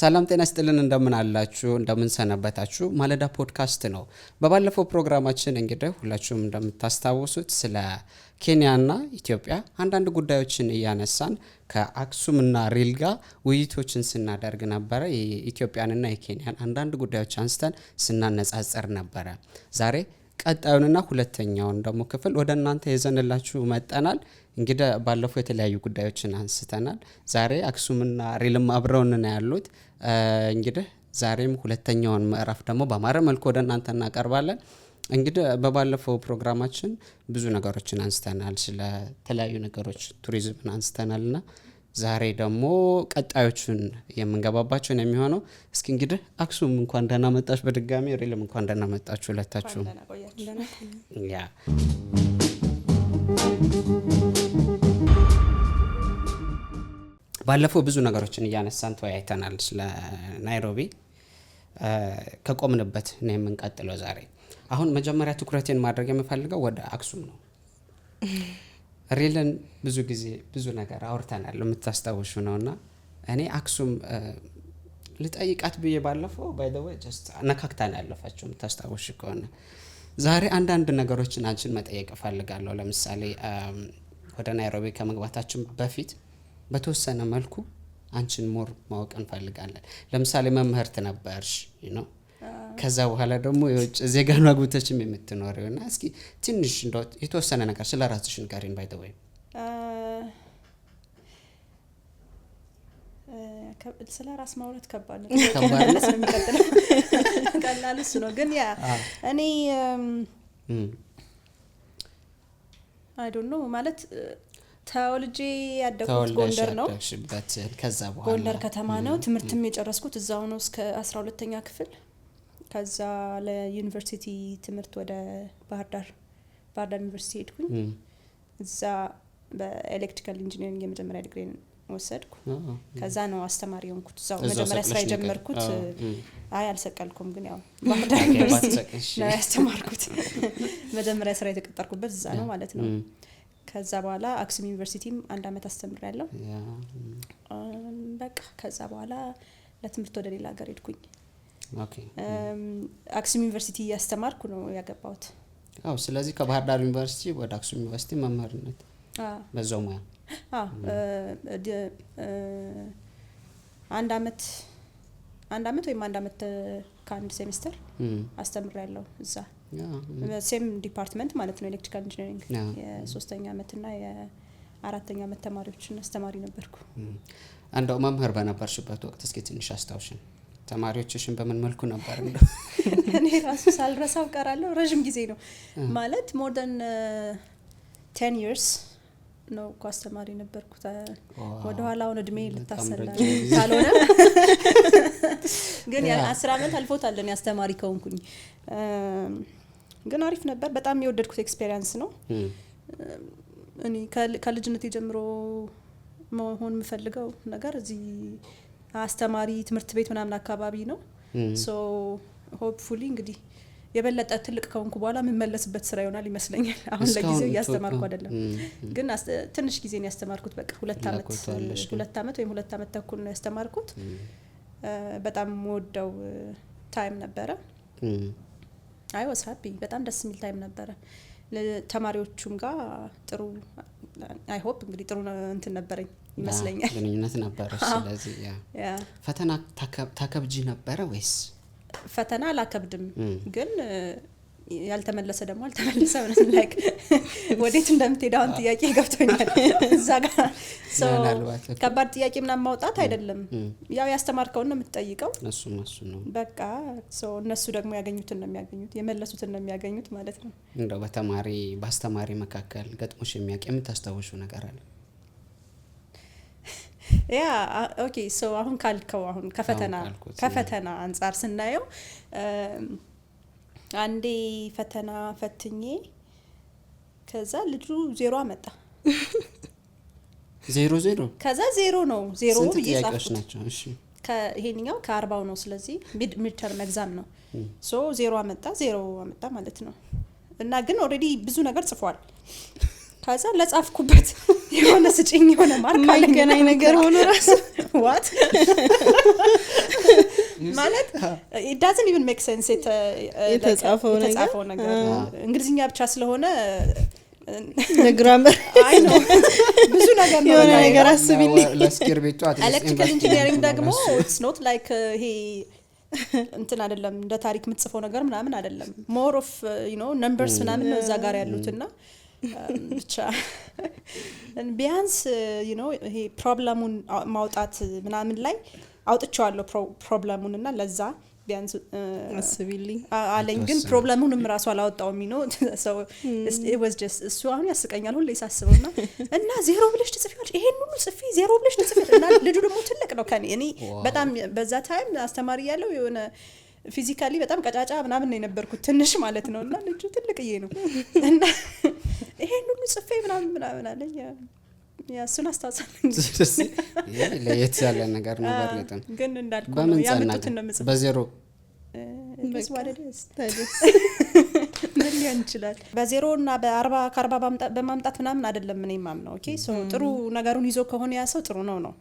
ሰላም ጤና ይስጥልን እንደምን አላችሁ እንደምን ሰነበታችሁ ማለዳ ፖድካስት ነው። በባለፈው ፕሮግራማችን እንግዲህ ሁላችሁም እንደምታስታውሱት ስለ ኬንያና ኢትዮጵያ አንዳንድ ጉዳዮችን እያነሳን ከአክሱምና ሪል ጋር ውይይቶችን ስናደርግ ነበረ። የኢትዮጵያንና የኬንያን አንዳንድ ጉዳዮች አንስተን ስናነጻጽር ነበረ። ዛሬ ቀጣዩንና ሁለተኛውን ደግሞ ክፍል ወደ እናንተ ይዘንላችሁ መጠናል። እንግዲህ ባለፈው የተለያዩ ጉዳዮችን አንስተናል። ዛሬ አክሱምና ሪልም አብረውን ነው ያሉት። እንግዲህ ዛሬም ሁለተኛውን ምዕራፍ ደግሞ በአማረ መልኩ ወደ እናንተ እናቀርባለን። እንግዲህ በባለፈው ፕሮግራማችን ብዙ ነገሮችን አንስተናል። ስለ ተለያዩ ነገሮች ቱሪዝምን አንስተናልና ዛሬ ደግሞ ቀጣዮቹን የምንገባባቸው ነው የሚሆነው። እስኪ እንግዲህ አክሱም እንኳን ደህና መጣሽ በድጋሚ፣ ሪልም እንኳን ደህና መጣችሁ ሁለታችሁም። ያ ባለፈው ብዙ ነገሮችን እያነሳን ተወያይተናል ስለ ናይሮቢ። ከቆምንበት ነው የምንቀጥለው ዛሬ። አሁን መጀመሪያ ትኩረቴን ማድረግ የምፈልገው ወደ አክሱም ነው። ሪልን ብዙ ጊዜ ብዙ ነገር አውርተናል የምታስታውሹ ነውና እኔ አክሱም ልጠይቃት ብዬ ባለፈው ባይ ዘ ዌይ ጀስት ነካክታን ያለፋችሁ የምታስታውሹ ከሆነ ዛሬ አንዳንድ ነገሮችን አንቺን መጠየቅ እፈልጋለሁ። ለምሳሌ ወደ ናይሮቢ ከመግባታችን በፊት በተወሰነ መልኩ አንቺን ሞር ማወቅ እንፈልጋለን። ለምሳሌ መምህርት ነበርሽ ነው፣ ከዛ በኋላ ደግሞ የውጭ ዜጋን አግብተሽም የምትኖሪውና እስኪ ትንሽ እንደው የተወሰነ ነገር ስለ ራስሽ ንገሪን። ባይ ዘ ዌይ ስለ ራስ ማውራት ከባድ ነው ስለሚቀጥለው ቀላል እሱ ነው። ግን ያ እኔ አይ ዶንት ኖ ማለት ተወልጄ ያደግኩት ጎንደር ነው። ከዛ በኋላ ጎንደር ከተማ ነው። ትምህርትም የጨረስኩት እዛው ነው እስከ 12ኛ ክፍል። ከዛ ለዩኒቨርሲቲ ትምህርት ወደ ባህር ዳር ዩኒቨርሲቲ ሄድኩኝ። እዛ በኤሌክትሪካል ኢንጂነሪንግ የመጀመሪያ ዲግሪን ወሰድኩ። ከዛ ነው አስተማሪ ሆንኩት። እዛው መጀመሪያ ስራ የጀመርኩት አይ አልሰቀልኩም፣ ግን ያው ባህር ዳር ዩኒቨርሲቲ ነው ያስተማርኩት። መጀመሪያ ስራ የተቀጠርኩበት እዛ ነው ማለት ነው። ከዛ በኋላ አክሱም ዩኒቨርሲቲም 1 አመት አስተምሬያለሁ። በቃ ከዛ በኋላ ለትምህርት ወደ ሌላ ሀገር ሄድኩኝ። ኦኬ አክሱም ዩኒቨርሲቲ ያስተማርኩ ነው ያገባሁት። ስለዚህ ከባህር ዳር ዩኒቨርሲቲ ወደ አክሱም ዩኒቨርሲቲ መምህርነት በዛው ሙያ 1 አመት ወይም 1 አመት ከአንድ ሴሚስተር አስተምሬያለሁ እዛ ሴም ዲፓርትመንት ማለት ነው፣ ኤሌክትሪካል ኢንጂነሪንግ። የ3ኛ አመትና የ4ኛ አመት ተማሪዎችን አስተማሪ ነበርኩ። እንደው መምህር በነበርሽበት ወቅት እስኪ ትንሽ አስታውሽን። ተማሪዎችሽን በምን መልኩ ነበር? እኔ ራሱ ሳልረሳው ቀራለሁ። ረጅም ጊዜ ነው ማለት more than 10 years ነው እኮ አስተማሪ ነበርኩት። ወደ ኋላውን እድሜ ልታሰላ ካልሆነ ግን ያ 10 አመት አልፎታል እኔ አስተማሪ ከሆንኩኝ። ግን አሪፍ ነበር። በጣም የወደድኩት ኤክስፒሪየንስ ነው። እኔ ከልጅነቴ ጀምሮ መሆን የምፈልገው ነገር እዚህ አስተማሪ ትምህርት ቤት ምናምን አካባቢ ነው። ሶ ሆፕፉሊ እንግዲህ የበለጠ ትልቅ ከሆንኩ በኋላ የምመለስበት ስራ ይሆናል ይመስለኛል። አሁን ለጊዜው እያስተማርኩ አይደለም፣ ግን ትንሽ ጊዜ ነው ያስተማርኩት። በቃ 2 አመት ወይም 2 አመት ተኩል ነው ያስተማርኩት። በጣም ወደው ታይም ነበረ። አይ ዋስ ሃፒ። በጣም ደስ የሚል ታይም ነበረ። ለተማሪዎቹም ጋር ጥሩ አይ ሆፕ እንግዲህ ጥሩ እንትን ነበረኝ ይመስለኛል፣ ግንኙነት ነበረ። ስለዚህ ያ ፈተና ታከብጂ ነበረ ወይስ? ፈተና አላከብድም፣ ግን ያልተመለሰ ደግሞ አልተመለሰ ነው። ላይክ ወዴት እንደምትሄድ አሁን ጥያቄ ገብቶኛል እዛ ጋር። ሶ ከባድ ጥያቄ ምናምን ማውጣት አይደለም፣ ያው ያስተማርከውን ነው የምትጠይቀው። እሱ ነው በቃ። ሶ እነሱ ደግሞ ያገኙትን ነው የሚያገኙት፣ የመለሱትን ነው የሚያገኙት ማለት ነው። እንደው በአስተማሪ መካከል ገጥሞሽ የሚያውቅ የምታስታውሹ ነገር አለ? ያ ኦኬ። ሶ አሁን ካልከው አሁን ከፈተና አንፃር ስናየው አንዴ ፈተና ፈትኜ ከዛ ልጁ 0 አመጣ። 0 ከዛ 0 ነው 0 ብዬ ጻፍኩት። እሺ ከይሄኛው ከ40 ነው። ስለዚህ ሚድ ተርም ኤግዛም ነው። ሶ 0 አመጣ ማለት ነው። እና ግን ኦሬዲ ብዙ ነገር ጽፏል። ከዛ ለጻፍኩበት የሆነ ስጪኝ የሆነ ማርክ አለኝ ማይገናኝ ነገር ሆኖ ራሱ what ማለት it doesn't even make sense የተጻፈው ነገር እንግሊዝኛ ብቻ ስለሆነ ለግራመር አይ ነው ብዙ ነገር ነው የሆነ ነገር አስቢልኝ ለስክሪፕቱ ኤሌክትሪካል ኢንጂነሪንግ ደግሞ it's not like ይሄ እንትን አይደለም እንደ ታሪክ የምትጽፈው ነገር ምናምን አይደለም more of you know numbers ምናምን ነው እዛ ጋር ያሉትና ብቻ ቢያንስ you know ይሄ ፕሮብሌሙን ማውጣት ምናምን ላይ አውጥቻለሁ ፕሮብሌሙን እና ለዛ ቢያንስ አስቢልኝ አለኝ ግን ፕሮብሌሙንም ራሱ አላወጣውም ነው so it was just እሱ አሁን ያስቀኛል ሁሌ ሳስበውና እና ዜሮ ብለሽ ትጽፊያለሽ ይሄን ሁሉ ጽፊ ዜሮ ብለሽ ትጽፊያለሽ እና ልጁ ደግሞ ትልቅ ነው ከኔ እኔ በጣም በዛ ታይም አስተማሪ ያለው የሆነ ፊዚካሊ በጣም ቀጫጫ ምናምን ነው የነበርኩት ትንሽ ማለት ነውና ልጁ ትልቅዬ ነው እና ይሄን ሁሉ ጽፌ ምናምን አለኝ ያሱን አስተዋጽኦ ለየት ያለ ነገር ነው በርግጥ ግን እንዳልኩ ነው ያመጡትን ነው የምጽፈው በዜሮ ምን ሊሆን ይችላል በዜሮ እና በ40 ከ40 በማምጣት ምናምን አይደለም እኔ ማምነው ኦኬ ሶ ጥሩ ነገሩን ይዞ ከሆነ ያ ሰው ጥሩ ነው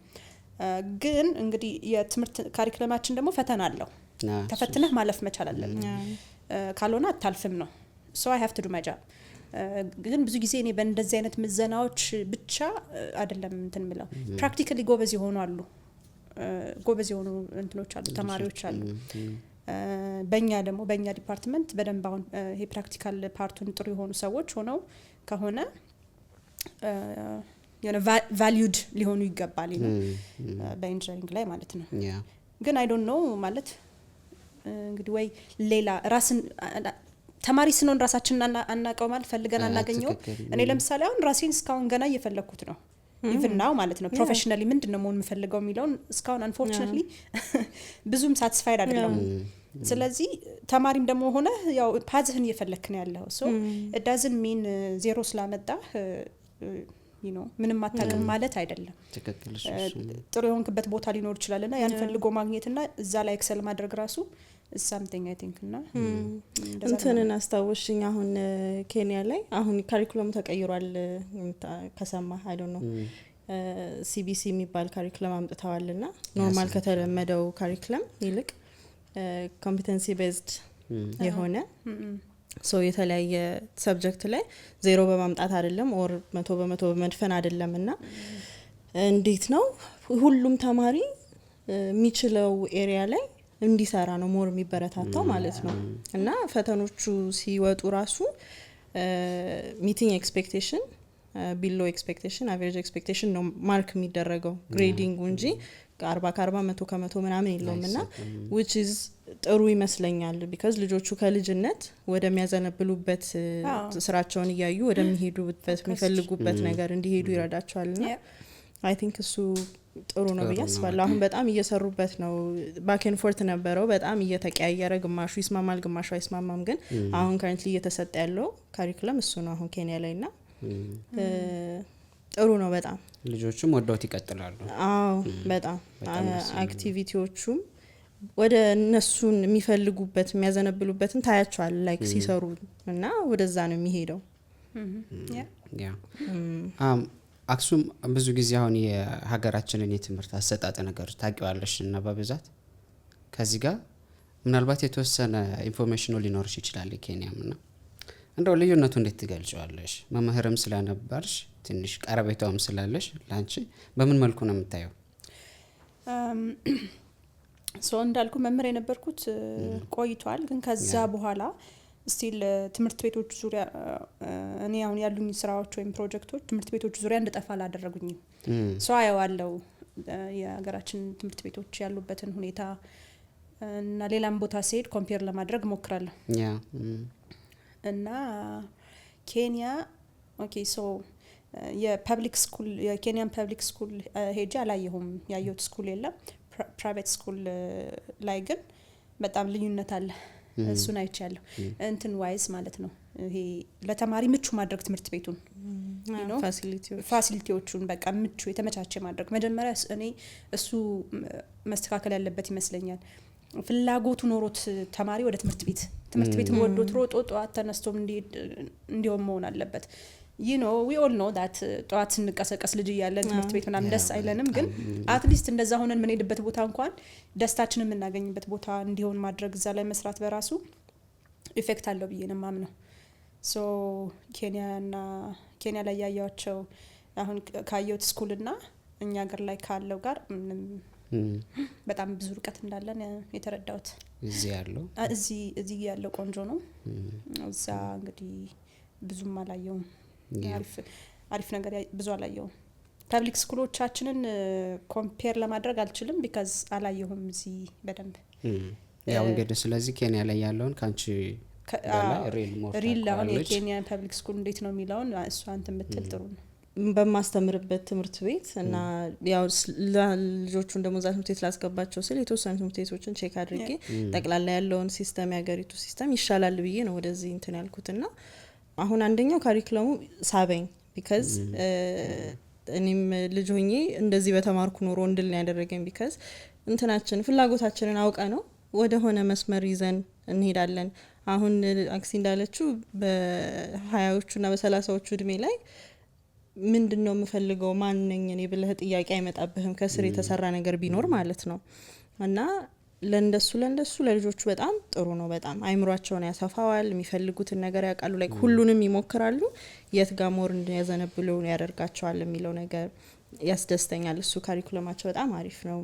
ግን እንግዲህ የትምህርት ካሪኩለማችን ደግሞ ፈተና አለው ተፈትነህ ማለፍ መቻል አለብህ ካልሆነ አታልፍም ነው so I have to do my job ግን ብዙ ጊዜ እኔ በእንደዚህ አይነት ምዘናዎች ብቻ አይደለም እንትን ምለው ፕራክቲካሊ ጎበዝ ይሆኑ አሉ ጎበዝ የሆኑ እንትኖች አሉ ተማሪዎች አሉ በእኛ ዲፓርትመንት በደንብ አሁን ይሄ ፕራክቲካል ፓርቱን ጥሩ የሆኑ ሰዎች ሆነው ከሆነ የሆነ ቫልዩድ ሊሆኑ ይገባል ነው በኢንጂነሪንግ ላይ ማለት ነው ግን I don't know ማለት እንግዲህ ወይ ሌላ ራስን ተማሪ ስንሆን ራሳችንን አናቀው ማለት ፈልገን አናገኘው እኔ ለምሳሌ አሁን ራሴን እስካሁን ገና እየፈለኩት ነው even now ማለት ነው ፕሮፌሽናሊ ምንድነው መሆን የምፈልገው የሚለውን እስካሁን unfortunately ብዙም satisfied አይደለም ስለዚህ ተማሪም ደግሞ ሆነ ያው ፓዝህን እየፈለክ ነው ያለው so it doesn't mean ዜሮ ስላመጣ you know ምንም አታውቅም ማለት አይደለም ትክክል ጥሩ የሆንክበት ቦታ ሊኖር ይችላልና ያን ፈልጎ ማግኘትና እዛ ላይ ኤክሰል ማድረግ ራሱ is something I think እና እንትንን አስታውሽኝ አሁን ኬንያ ላይ አሁን ካሪኩለም ተቀይሯል ከሰማ I don't know CBC የሚባል ካሪኩለም አምጥተዋልና ኖርማል ከተለመደው ካሪኩለም ይልቅ competency based የሆነ ሶ የተለያየ ሰብጀክት ላይ ዜሮ በማምጣት አይደለም ኦር 100% በመድፈን አይደለምና እንዴት ነው ሁሉም ተማሪ የሚችለው ኤሪያ ላይ እንዲሰራ ነው ሞር የሚበረታታው ማለት ነው እና ፈተኖቹ ሲወጡ ራሱ ሚቲንግ ኤክስፔክቴሽን ቢሎ ኤክስፔክቴሽን አቨሬጅ ኤክስፔክቴሽን ነው ማርክ የሚደረገው ግሬዲንግ እንጂ 40 ከ40 100 ከ100 ምናምን የለውምና which is ጥሩ ይመስለኛል because ልጆቹ ከልጅነት ወደሚያዘነብሉበት ስራቸውን ያያዩ ወደሚሄዱበት የሚፈልጉበት ነገር እንዲሄዱ ይረዳቸዋልና I think እሱ ጥሩ ነው በያስባለሁ አሁን በጣም እየሰሩበት ነው ባክ ኤንድ ፎርት ነበረው በጣም እየተቀያየረ ግማሹ ይስማማል ግማሹ አይስማማም ግን አሁን currently እየተሰጠ ያለው ካሪኩለም እሱ ነው አሁን ኬንያ ላይና ጥሩ ነው በጣም ልጆቹም ወደውት ይቀጥላሉ አዎ በጣም አክቲቪቲዎቹም ወደ እነሱን የሚፈልጉበት የሚያዘነብሉበትን ታያቸዋል ላይክ ሲሰሩ እና ወደዛ ነው የሚሄደው ያ አክሱም ብዙ ጊዜ አሁን የሀገራችንን የትምህርት አሰጣጥ ነገር ታውቂዋለሽ እና በብዛት ከዚህ ጋር ምናልባት የተወሰነ ኢንፎርሜሽን ሊኖርሽ ይችላል ኬንያምና እንደው ልዩነቱ እንዴት ትገልጫለሽ መምህርም ስለነበርሽ ትንሽ ቀረቤታውም ስላለሽ ላንቺ በምን መልኩ ነው የምታየው ሶ እንዳልኩ መምህር የነበርኩት ቆይቷል ግን ከዛ በኋላ ስቲል ትምህርት ቤቶች ዙሪያ እኔ አሁን ያሉኝ ስራዎች ወይም ፕሮጀክቶች ትምህርት ቤቶች ዙሪያ እንደጠፋ አላደረጉኝም ሶ አየዋለሁ የሀገራችን ትምህርት ቤቶች ያሉበትን ሁኔታ እና ሌላም ቦታ ሲሄድ ኮምፔር ለማድረግ ሞክራለሁ እና ኬንያ ኦኬ ሶ የፐብሊክ ስኩል የኬንያን ፐብሊክ ስኩል ሄጄ አላየሁም ያየሁት ስኩል የለም ፕራይቬት ስኩል ላይ ግን በጣም ልዩነት አለ እሱን አይቻለሁ እንትን ዋይዝ ማለት ነው ይሄ ለተማሪ ምቹ ማድረግ ትምህርት ቤቱን ፋሲሊቲዎቹን በቃ ምቹ የተመቻቸ ማድረግ መጀመሪያ እኔ እሱ መስተካከል ያለበት ይመስለኛል ፍላጎቱ ኖሮት ተማሪ ወደ ትምህርት ቤት ወዶት ሮጦ ጧት ተነስቶም እንዲሆን መሆን አለበት you know we all know that ጠዋት ስንቀሰቀስ ልጅ እያለን ትምህርት ቤት ምናምን ደስ አይለንም ግን አትሊስት እንደዛ ሆነን ምን ሄድበት ቦታ እንኳን ደስታችንን የምናገኝበት ቦታ እንዲሆን ማድረግ እዛ ላይ መስራት በራሱ ኢፌክት አለው ብዬ ነው የማምነው ሶ ኬንያ ላይ ያያቸው አሁን ካየሁት ስኩልና እኛ ሀገር ላይ ካለው ጋር በጣም ብዙ ርቀት እንዳለን የተረዳሁት እዚህ ያለው ቆንጆ ነው እዛ እንግዲህ ብዙም አላየውም አሪፍ ነገር ብዙ አላየውም ፐብሊክ ስኩሎቻችንን ኮምፔር ለማድረግ አልችልም ቢካዝ አላየሁም እዚህ በደንብ ያው እንግዲህ ስለዚህ ኬንያ ላይ ያለውን ካንቺ ሪል አሁን የኬንያ ፐብሊክ ስኩል እንዴት ነው የሚለውን እሱ አንተ ምትል ጥሩ ነው በማስተምርበት ትምህርት ቤት እና ያው ልጆቹን ደግሞ ዛት ትምህርት ቤት ላስገባቸው ስለ የተወሰኑ ትምህርት ቤቶችን ቼክ አድርጌ ጠቅላላ ያለውን ሲስተም ያገሪቱ ሲስተም ይሻላል ብዬ ነው ወደዚህ እንትን ያልኩትና አሁን አንደኛው ካሪኩለሙ ሳበኝ ቢካዝ እኔም ልጅ ሆኜ እንደዚህ በተማርኩ ኖሮ እንድል ነው ያደረገኝ ቢካዝ እንትናችን ፍላጎታችንን አውቀ ነው ወደ ሆነ መስመር ይዘን እንሄዳለን አሁን አክሲ እንዳለችው በ20ዎቹና በ30ዎቹ እድሜ ላይ ምንድነው የምፈልገው ማን ነኝ እኔ ብለህ ጥያቄ አይመጣብህም ከስር የተሰራ ነገር ቢኖር ማለት ነው እና ለእንደሱ ለልጆቹ በጣም ጥሩ ነው በጣም አይምሯቸውን ያሰፋዋል የሚፈልጉትን ነገር ያውቃሉ ላይክ ሁሉንም ይሞክራሉ የት ጋር ሞር እንደያዘነብሉ ያደርጋቸዋል የሚለው ነገር ያስደስተኛል እሱ ካሪኩለማቸው በጣም አሪፍ ነው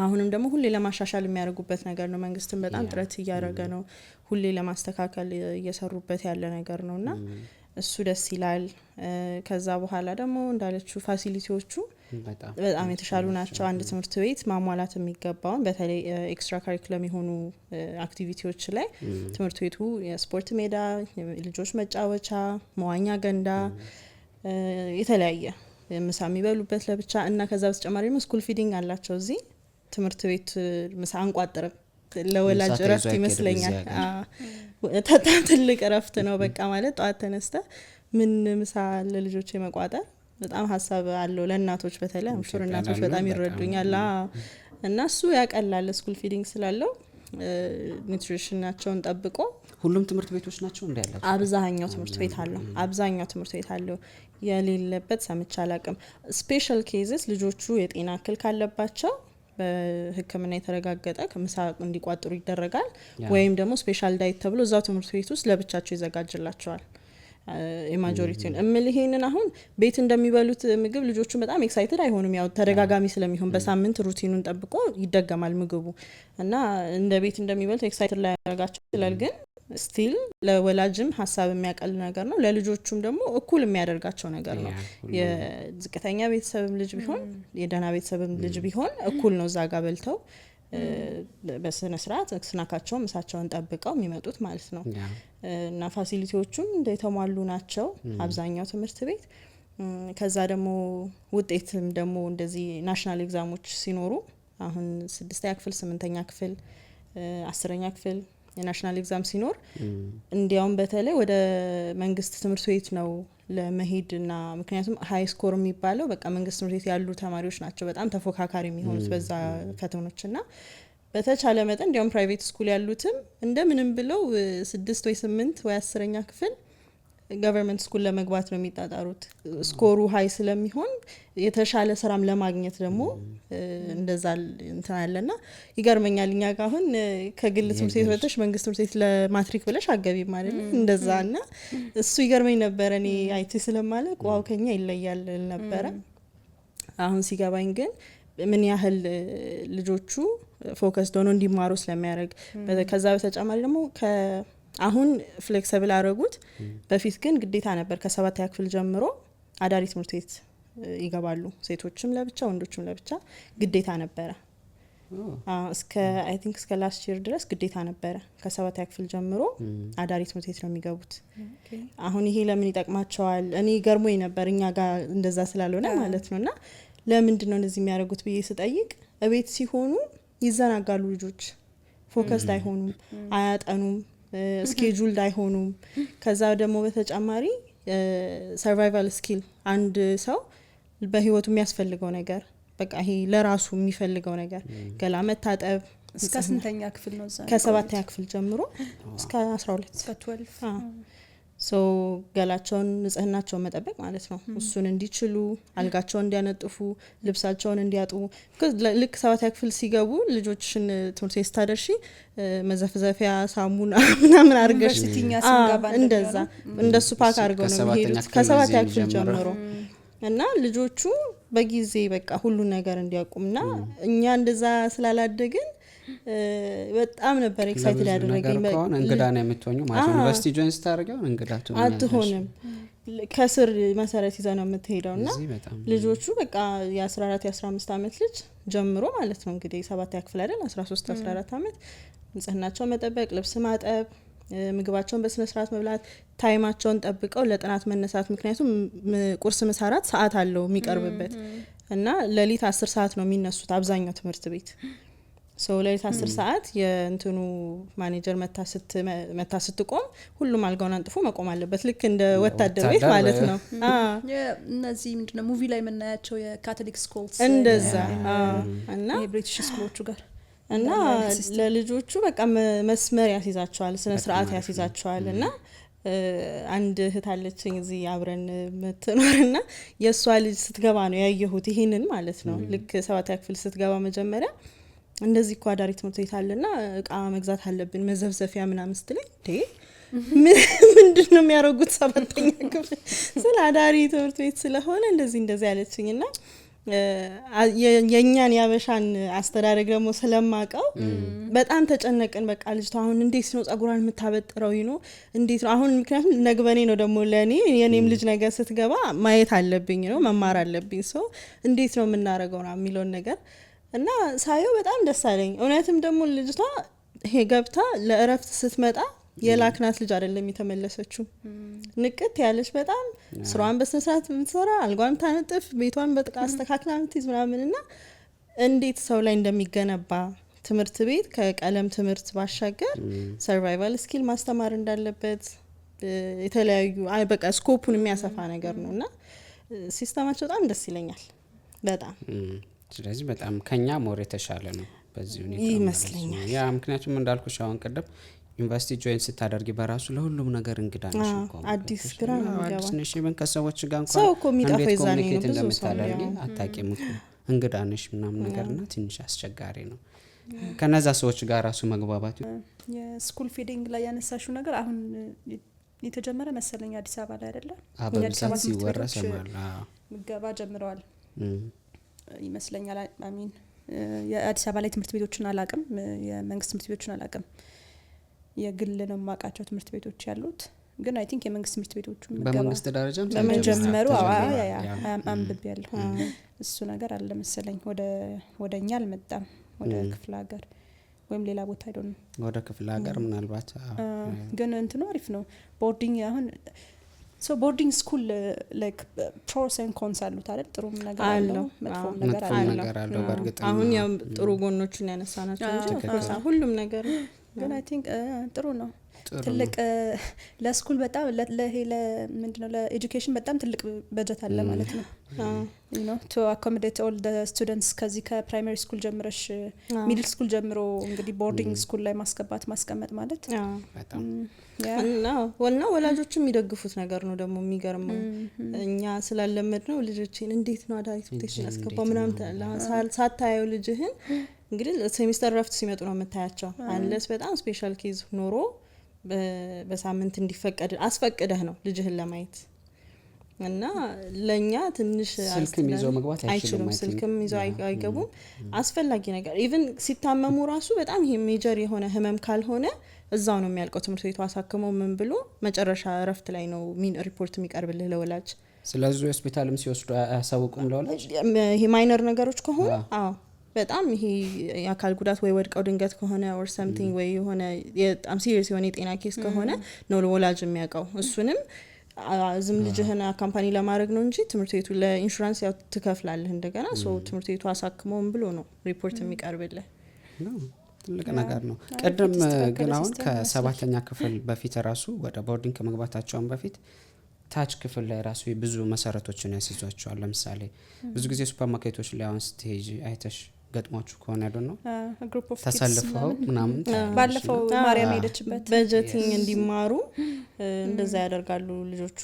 አሁንም ደግሞ ሁሌ ለማሻሻል የሚያደርጉበት ነገር ነው መንግስትም በጣም ጥረት እያደረገ ነው ሁሌ ለማስተካከል እየሰሩበት ያለ ነገር ነውና እሱ ደስ ይላል ከዛ በኋላ ደግሞ እንዳለችው ፋሲሊቲዎቹ በጣም የተሻሉ ናቸው አንድ ትምህርት ቤት ማሟላት የሚገባውን በተለይ ኤክስትራ ካሪኩለም የሆኑ አክቲቪቲዎች ላይ ትምህርት ቤቱ የስፖርት ሜዳ ልጆች መጫወቻ መዋኛ ገንዳ የተለያየ ምሳ የሚበሉበት ለብቻ እና ከዛ በተጨማሪ ደግሞ ስኩል ፊዲንግ አላቸው እዚህ ትምህርት ቤት ምሳ አንቋጥርም ለወላጅ ረፍት ይመስለኛል በጣም ትልቅ ረፍት ነው በቃ ማለት ጧት ተነስተ ምን ምሳ ለልጆች የመቋጠር በጣም ሐሳብ አለው ለእናቶች በተለይ አምሹር እናቶች በጣም ይረዱኛል እና እሱ ያቀላል ስኩል ፊዲንግ ስላለው ኒውትሪሽናቸውን ጠብቆ ሁሉም ትምህርት ቤቶች ናቸው እንዳያላችሁ አብዛኛው ትምህርት ቤት አለው የሌለበት ሰምቻል አቅም ስፔሻል ኬዝስ ልጆቹ የጤና እክል ካለባቸው በህክምና የተረጋገጠ ከምሳ እንዲቋጥሩ ይደረጋል ወይም ደግሞ ስፔሻል ዳይት ተብሎ እዛው ትምህርት ቤት ውስጥ ለብቻቸው ይዘጋጅላቸዋል የማጆሪቲውን እምልሄንን አሁን ቤት እንደሚበሉት ምግብ ልጆቹ በጣም ኤክሳይትድ አይሆኑም ያው ተደጋጋሚ ስለሚሆን በሳምንት ሩቲኑን ጠብቆ ይደገማል ምግቡ እና እንደ ቤት እንደሚበሉት ኤክሳይትድ ላይ ያደርጋቸው ይችላል ግን ስቲል ለወላጅም ሐሳብ የሚያቀል ነገር ነው ለልጆቹም ደግሞ እኩል የሚያደርጋቸው ነገር ነው የዝቅተኛ ቤተሰብም ልጅ ቢሆን የደህና ቤተሰብም ልጅ ቢሆን እኩል ነው እዛ ጋር በልተው በስነ ስርዓት ስናካቸውን ምሳቸውን ጠብቀው የሚመጡት ማለት ነው እና ፋሲሊቲዎቹም እንደተሟሉ ናቸው አብዛኛው ትምህርት ቤት ከዛ ደግሞ ውጤትም ደግሞ እንደዚህ ናሽናል ኤግዛሞች ሲኖሩ አሁን 6ኛ ክፍል 8ኛ ክፍል 10ኛ ክፍል የናሽናል ኤግዛም ሲኖር እንዲያውም በተለይ ወደ መንግስት ትምህርት ቤት ነው ለመሄድና ምክንያቱም ሃይ ስኮር የሚባለው በቃ መንግስት ትምህርት ቤት ያሉ ተማሪዎች ናቸው በጣም ተፎካካሪ የሚሆኑት በዛ ፈተኖችና በተቻለ መጠን እንዲያውም ፕራይቬት ስኩል ያሉትም እንደምንም ብለው 6 ወይ 8 ወይ 10ኛ ክፍል ገቨርንመንት ስኩል ለመግባት ነው የሚጣጣሩት ስኮሩ ሃይ ስለሚሆን የተሻለ ስራም ለማግኘት ደግሞ እንደዛ እንትን አለና ይገርመኛል እኛ ጋር አሁን ከግል ትምህርት ቤት ወጥተሽ መንግስት ትምህርት ቤት ለማትሪክ ብለሽ አገቢ ማለት ነው እንደዛና እሱ ይገርመኝ ነበር እኔ አይቲ ስለማለቅ ዋው ከኛ ይለያል ነበር አሁን ሲገባኝ ግን ምን ያህል ልጆቹ ፎከስ ሆነው እንዲማሩ ስለሚያደርግ ከዛ በተጨማሪ ደግሞ አሁን ፍሌክሲብል አረጉት በፊት ግን ግዴታ ነበር ከ7ኛ ክፍል ጀምሮ አዳሪ ትምህርት ቤት ይገባሉ ሴቶችም ለብቻ ወንዶችም ለብቻ ግዴታ ነበረ እስከ አይ ቲንክ እስከ ላስት ይር ድረስ ግዴታ ነበረ ከ7ኛ ክፍል ጀምሮ አዳሪ ትምህርት ቤት ነው የሚገቡት አሁን ይሄ ለምን ይጠቅማቸዋል እኔ ገርሞኝ ነበር እኛ ጋር እንደዛ ስላልሆነ ማለት ነውና ለምንድን ነው እንደዚህ የሚያደርጉት ብዬ ስጠይቅ እቤት ሲሆኑ ይዘናጋሉ ልጆች ፎከስድ አይሆኑም አያጠኑም ስኬጁልድ አይሆኑም ከዛ ደግሞ በተጨማሪ ሰርቫይቫል ስኪል አንድ ሰው በህይወቱ የሚያስፈልገው ነገር በቃ ይሄ ለራሱ የሚፈልገው ነገር ገላ መታጠብ እስከ ስንተኛ ክፍል ነው እዛ ከ7ኛ ክፍል ጀምሮ እስከ 12 እስከ 12 ሶ ገላቸውን ንጽህናቸውን መጠበቅ ማለት ነው። እሱን እንዲችሉ አልጋቸውን እንዲያነጥፉ ልብሳቸውን እንዲያጥቡ ልክ 7ኛ ክፍል ሲገቡ ልጆችሽን ትምህርት ቤት ስታደርሺ መዘፍዘፊያ ሳሙና ምናምን አድርገሽ እንደዛ እንደሱ ፓክ አድርገው ነው የሚሄዱት ከ7ኛ ክፍል ጀምሮ እና ልጆቹ በጊዜ በቃ ሁሉ ነገር እንዲያውቁምና እኛ እንደዛ ስላላደግን በጣም ነበር ኤክሳይትድ ያደረገኝ። እንግዳ ነው የምትሆኙ ማለት ነው። ዩኒቨርሲቲ ጆይን ስታደርገው እንግዳ አትሆንም ከስር መሰረት ይዘህ ነው የምትሄደውና ልጆቹ በቃ የ14 የ15 አመት ልጅ ጀምሮ ማለት ነው እንግዲህ 7ኛ ክፍል አይደል 13 14 አመት ንጽህናቸውን መጠበቅ ልብስ ማጠብ ምግባቸውን በስነ ስርዓት መብላት ታይማቸውን ጠብቀው ለጥናት መነሳት ምክንያቱም ቁርስ መሳራት ሰዓት አለው የሚቀርብበት እና ለሊት 10 ሰዓት ነው የሚነሱት አብዛኛው ትምህርት ቤት ሶ ለሊት 10 ሰዓት የእንትኑ ማኔጀር መታ ስትቆም ሁሉም አልጋውን አንጥፎ መቆም አለበት ልክ እንደ ወታደር ቤት ማለት ነው። እነዚህ ምንድነው ሙቪ ላይ የምናያቸው የካቶሊክ ስኩልስ እንደዛ እና የብሪቲሽ ስኩሎቹ ጋር እና ለልጆቹ በቃ መስመር ያስይዛቸዋል ስነ ስርዓት ያስይዛቸዋል እና አንድ እህት አለችኝ እዚህ አብረን ምትኖርና የሷ ልጅ ስትገባ ነው ያየሁት ይሄንን ማለት ነው። ልክ 7ኛ ክፍል ስትገባ መጀመሪያ እንደዚህ እኮ አዳሪ ትምህርት ቤት አለና እቃ መግዛት አለብን መዘፍዘፊያ ምናምን ስትለኝ ምንድነው የሚያደርጉት 7ኛ ክፍል ስለ አዳሪ ትምህርት ቤት ስለሆነ እንደዚህ ያለችኝና የኛን ያበሻን አስተዳደግ ደግሞ ስለማቀው በጣም ተጨነቅን። በቃ ልጅቷ አሁን እንዴት ነው ጸጉሯን የምታበጥረው እንዴት ነው አሁን ምክንያቱም ነግበኔ ነው ደግሞ ለኔ የኔም ልጅ ነገር ስትገባ ማየት አለብኝ መማር አለብኝ ሶ እንዴት ነው የምናረገው ነው የሚለውን ነገር እና ሳየው በጣም ደስ አለኝ። እውነትም ደግሞ ልጅቷ ገብታ ለእረፍት ስትመጣ የላክናት ልጅ አይደለም የተመለሰችው ንቅት ያለች በጣም ስራዋን በስነ ስርዓት የምትሰራ አልጓን ታነጥፍ ቤቷን በጥቃ አስተካክላ ምትይዝ ምናምንና እንዴት ሰው ላይ እንደሚገነባ ትምህርት ቤት ከቀለም ትምህርት ባሻገር ሰርቫይቫል ስኪል ማስተማር እንዳለበት የተለያዩ በቃ ስኮፑን የሚያሰፋ ነገር ነውና ሲስተማቸው በጣም ደስ ይለኛል በጣም ስለዚህ በጣም ከኛ ሞር የተሻለ ነው በዚህ ሁኔታ ይመስለኛል። ያ ምክንያቱም እንዳልኩሽ አሁን ቀደም ዩኒቨርሲቲ ጆይን ስታደርጊ በራሱ ለሁሉም ነገር እንግዳ ነሽ እንኳን አዲስ ግራ ነው የሚገባ አዲስ ነሽ ምን ከሰዎች ጋር እንኳን ሰው እኮ የሚጠፋው ይዛኔ ነው ብዙ እንደምታደርጊ አታውቂም እኮ እንግዳ ነሽ ምናምን ነገርና ትንሽ አስቸጋሪ ነው ከነዛ ሰዎች ጋር ራሱ መግባባት። የስኩል ፊዲንግ ላይ ያነሳሽው ነገር አሁን የተጀመረ መሰለኝ አዲስ አበባ ላይ አይደለ አዲስ አበባ ሲወራሰማል ምገባ ጀምረዋል ይመስለኛል። አሚን የአዲስ አበባ ላይ ትምህርት ቤቶችን አላቅም የመንግስት ትምህርት ቤቶችን አላቅም የግል ነው ማቃቸው ትምህርት ቤቶች ያሉት ግን አይ ቲንክ የመንግስት ትምህርት ቤቶቹ በመንግስት ደረጃም ተጀመሩ አንብቤ ያለው እሱ ነገር አለ መሰለኝ ወደኛ አልመጣም ወደ ክፍለ ሀገር ወይም ሌላ ቦታ አይደለም ወደ ክፍለ ሀገር ምናልባት ግን እንትኑ አሪፍ ነው ቦርዲንግ አሁን ሶ ቦርዲንግ ስኩል ላይክ ፕሮስ ኤንድ ኮንስ አሉት አይደል ጥሩ ነገር አለው መጥፎ ነገር አለው በእርግጥ አሁን ያው ጥሩ ጎኖችን ያነሳናቸው እንጂ ሁሉም ነገር ግን አይ ቲንክ ጥሩ ነው ትልቅ ለስኩል በጣም ምንድነው ለኤጁኬሽን በጣም ትልቅ በጀት አለ ማለት ነው you know to accommodate all the students ከዚህ ከፕራይመሪ ስኩል ጀምረሽ ሚድል ስኩል ጀምሮ እንግዲህ ቦርዲንግ ስኩል ላይ ማስቀመጥ ማለት በጣም እና ወላጆችም የሚደግፉት ነገር ነው ደግሞ የሚገርመው እኛ ስላለመድ ነው ልጆችን እንዴት ነው አዳሪ ትምህርት ያስገባው ምናምን ሳታየው ልጅህን እንግዲህ ሴሚስተር ረፍት ሲመጡ ነው የምታያቸው አንለስ በጣም ስፔሻል ኬዝ ኖሮ በሳምንት እንዲፈቀድ አስፈቅደህ ነው ልጅህን ለማየት እና ለኛ ትንሽ ስልክም ይዘው መግባት አይችሉም ስልክም ይዘው አይገቡም አስፈላጊ ነገር ኢቭን ሲታመሙ ራሱ በጣም ይሄ ሜጀር የሆነ ህመም ካልሆነ እዛው ነው የሚያልቀው ትምህርት ቤቱ አሳክመው ምን ብሎ መጨረሻ ረፍት ላይ ነው ሪፖርት የሚቀርብልህ ለወላጅ ስለዚህ ሆስፒታልም ሲወስዱ አያሳውቁም ለወላጅ ይሄ ማይነር ነገሮች ከሆነ በጣም ይሄ የአካል ጉዳት ወይ ወድቀው ድንገት ከሆነ or something ወይ የሆነ በጣም ሲሪየስ የሆነ የጤና ኬስ ከሆነ ነው ለወላጅ የሚያውቀው እሱንም ዝም ልጅህን ካምፓኒ ለማድረግ ነው እንጂ ትምህርት ቤቱ ለኢንሹራንስ ያው ትከፍላለህ እንደገና ሶ ትምህርት ቤቱ አሳክመውም ብሎ ነው ሪፖርት የሚቀርብልህ ትልቅ ነገር ነው። ቀደም ግን አሁን ከ7ኛ ክፍል በፊት ራሱ ወደ ቦርዲንግ ከመግባታቸውን በፊት ታች ክፍል ላይ ራሱ ብዙ መሰረቶችን ያስይዟቸዋል። ለምሳሌ ብዙ ጊዜ ሱፐርማርኬቶች ላይ አሁን ስትሄጂ አይተሽ ገጥሟችሁ ከሆነ ያለው ነው ግሩፕ ኦፍ ተሰልፈው ምናምን ባለፈው ማርያም ሄደችበት በጀቲንግ እንዲማሩ እንደዛ ያደርጋሉ ልጆቹ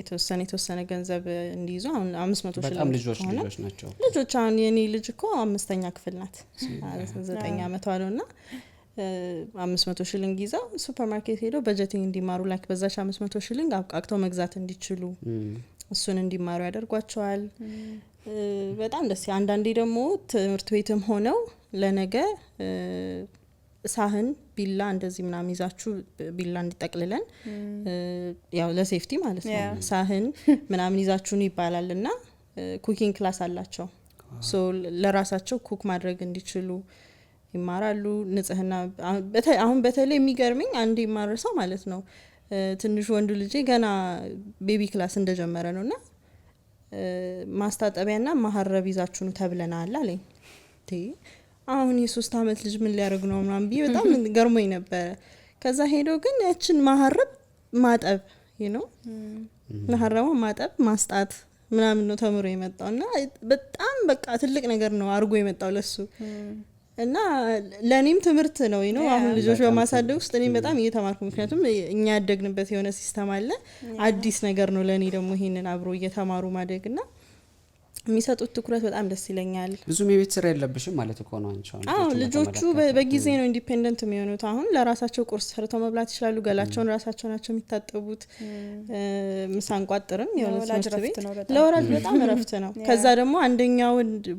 የተወሰነ ገንዘብ እንዲይዙ አሁን 500 ሺህ በጣም ልጆች ናቸው ልጆች አሁን የኔ ልጅ እኮ 5ኛ ክፍል ናት 9 አመቷ ነውና 500 ሺህ ይዘው ሱፐርማርኬት ሄደው በጀቲንግ እንዲማሩ ላይክ በዛች 500 ሺህ አብቃቅተው መግዛት እንዲችሉ እሱን እንዲማሩ ያደርጓቸዋል በጣም ደስ አንዳንዴ ደግሞ ትምህርት ቤትም ሆነው ለነገ ሳህን ቢላ እንደዚህ ምናምን ይዛችሁ ቢላ እንዲጠቅልለን ያው ለሴፍቲ ማለት ነው ሳህን ምናምን ይዛችሁን ይባላልና ኩኪንግ ክላስ አላቸው ሶ ለራሳቸው ኩክ ማድረግ እንዲችሉ ይማራሉ ንጽህና አሁን በተለይ የሚገርመኝ አንዴ ማረሳው ማለት ነው ትንሽ ወንዱ ልጅ ገና ቤቢ ክላስ እንደጀመረ ነውና ማስታጠቢያና ማሐረብ ይዛችሁ ነው ተብለናል አለኝ አሁን የ3 አመት ልጅ ምን ሊያደርግ ነው ምናምን ቢ በጣም ገርሞኝ ነበር ከዛ ሄዶ ግን ያችን ማሐረብ ማጠብ ማሐረብ ማጠብ ማስጣት ምናምን ነው ተምሮ የመጣውና በጣም በቃ ትልቅ ነገር ነው አርጎ የመጣው ለሱ እና ለኔም ትምህርት ነው አሁን ልጆች በማሳደግ ውስጥ እኔ በጣም እየተማርኩ ምክንያቱም እኛ ያደግንበት የሆነ ሲስተም አለ አዲስ ነገር ነው ለኔ ደግሞ ይሄንን አብሮ እየተማሩ ማደግና የሚሰጡት ትኩረት በጣም ደስ ይለኛል ብዙም የቤት ስራ የለብሽም ማለት እኮ ነው አንቺ ልጆቹ በጊዜ ነው ኢንዲፔንደንት የሚሆኑት አሁን ለራሳቸው ቁርስ ሰርተው መብላት ይችላሉ ገላቸውን ራሳቸው ናቸው የሚታጠቡት ምሳን ቋጥርም የወላጅ ቤት ለወላጅ በጣም ረፍት ነው ከዛ ደግሞ አንደኛው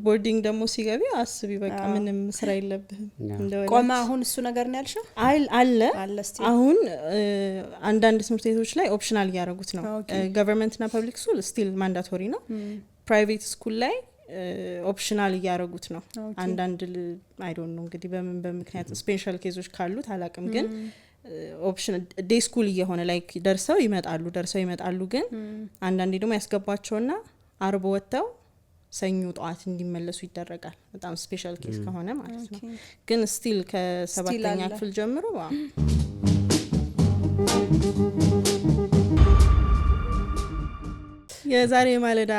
ቦርዲንግ ደግሞ ሲገቢ አስቢ በቃ ምንም ስራ የለብህም ቆማ አሁን እሱ ነገር ነው ያልሽው አለ አሁን አንዳንድ ትምህርት ቤቶች ላይ ኦፕሽናል ያደረጉት ነው ገቨርንመንት እና ፐብሊክ ስኩል ስቲል ማንዳቶሪ ነው ፕራይቬት ስኩል ላይ ኦፕሽናል ያደረጉት ነው አንዳንድ አይ ዶንት ኖ እንግዲህ በምክንያት ስፔሻል ኬዞች ካሉት አላቅም ግን ኦፕሽን ዴይ ስኩል እየሆነ ላይክ ደርሰው ይመጣሉ ግን አንዳንዴ ደግሞ ያስገባቸውና አርብ ወጥተው ሰኞ ጧት እንዲመለሱ ይደረጋል በጣም ስፔሻል ኬዝ ከሆነ ማለት ነው ግን ስቲል ከ7ኛ ክፍል ጀምሮ የዛሬ ማለዳ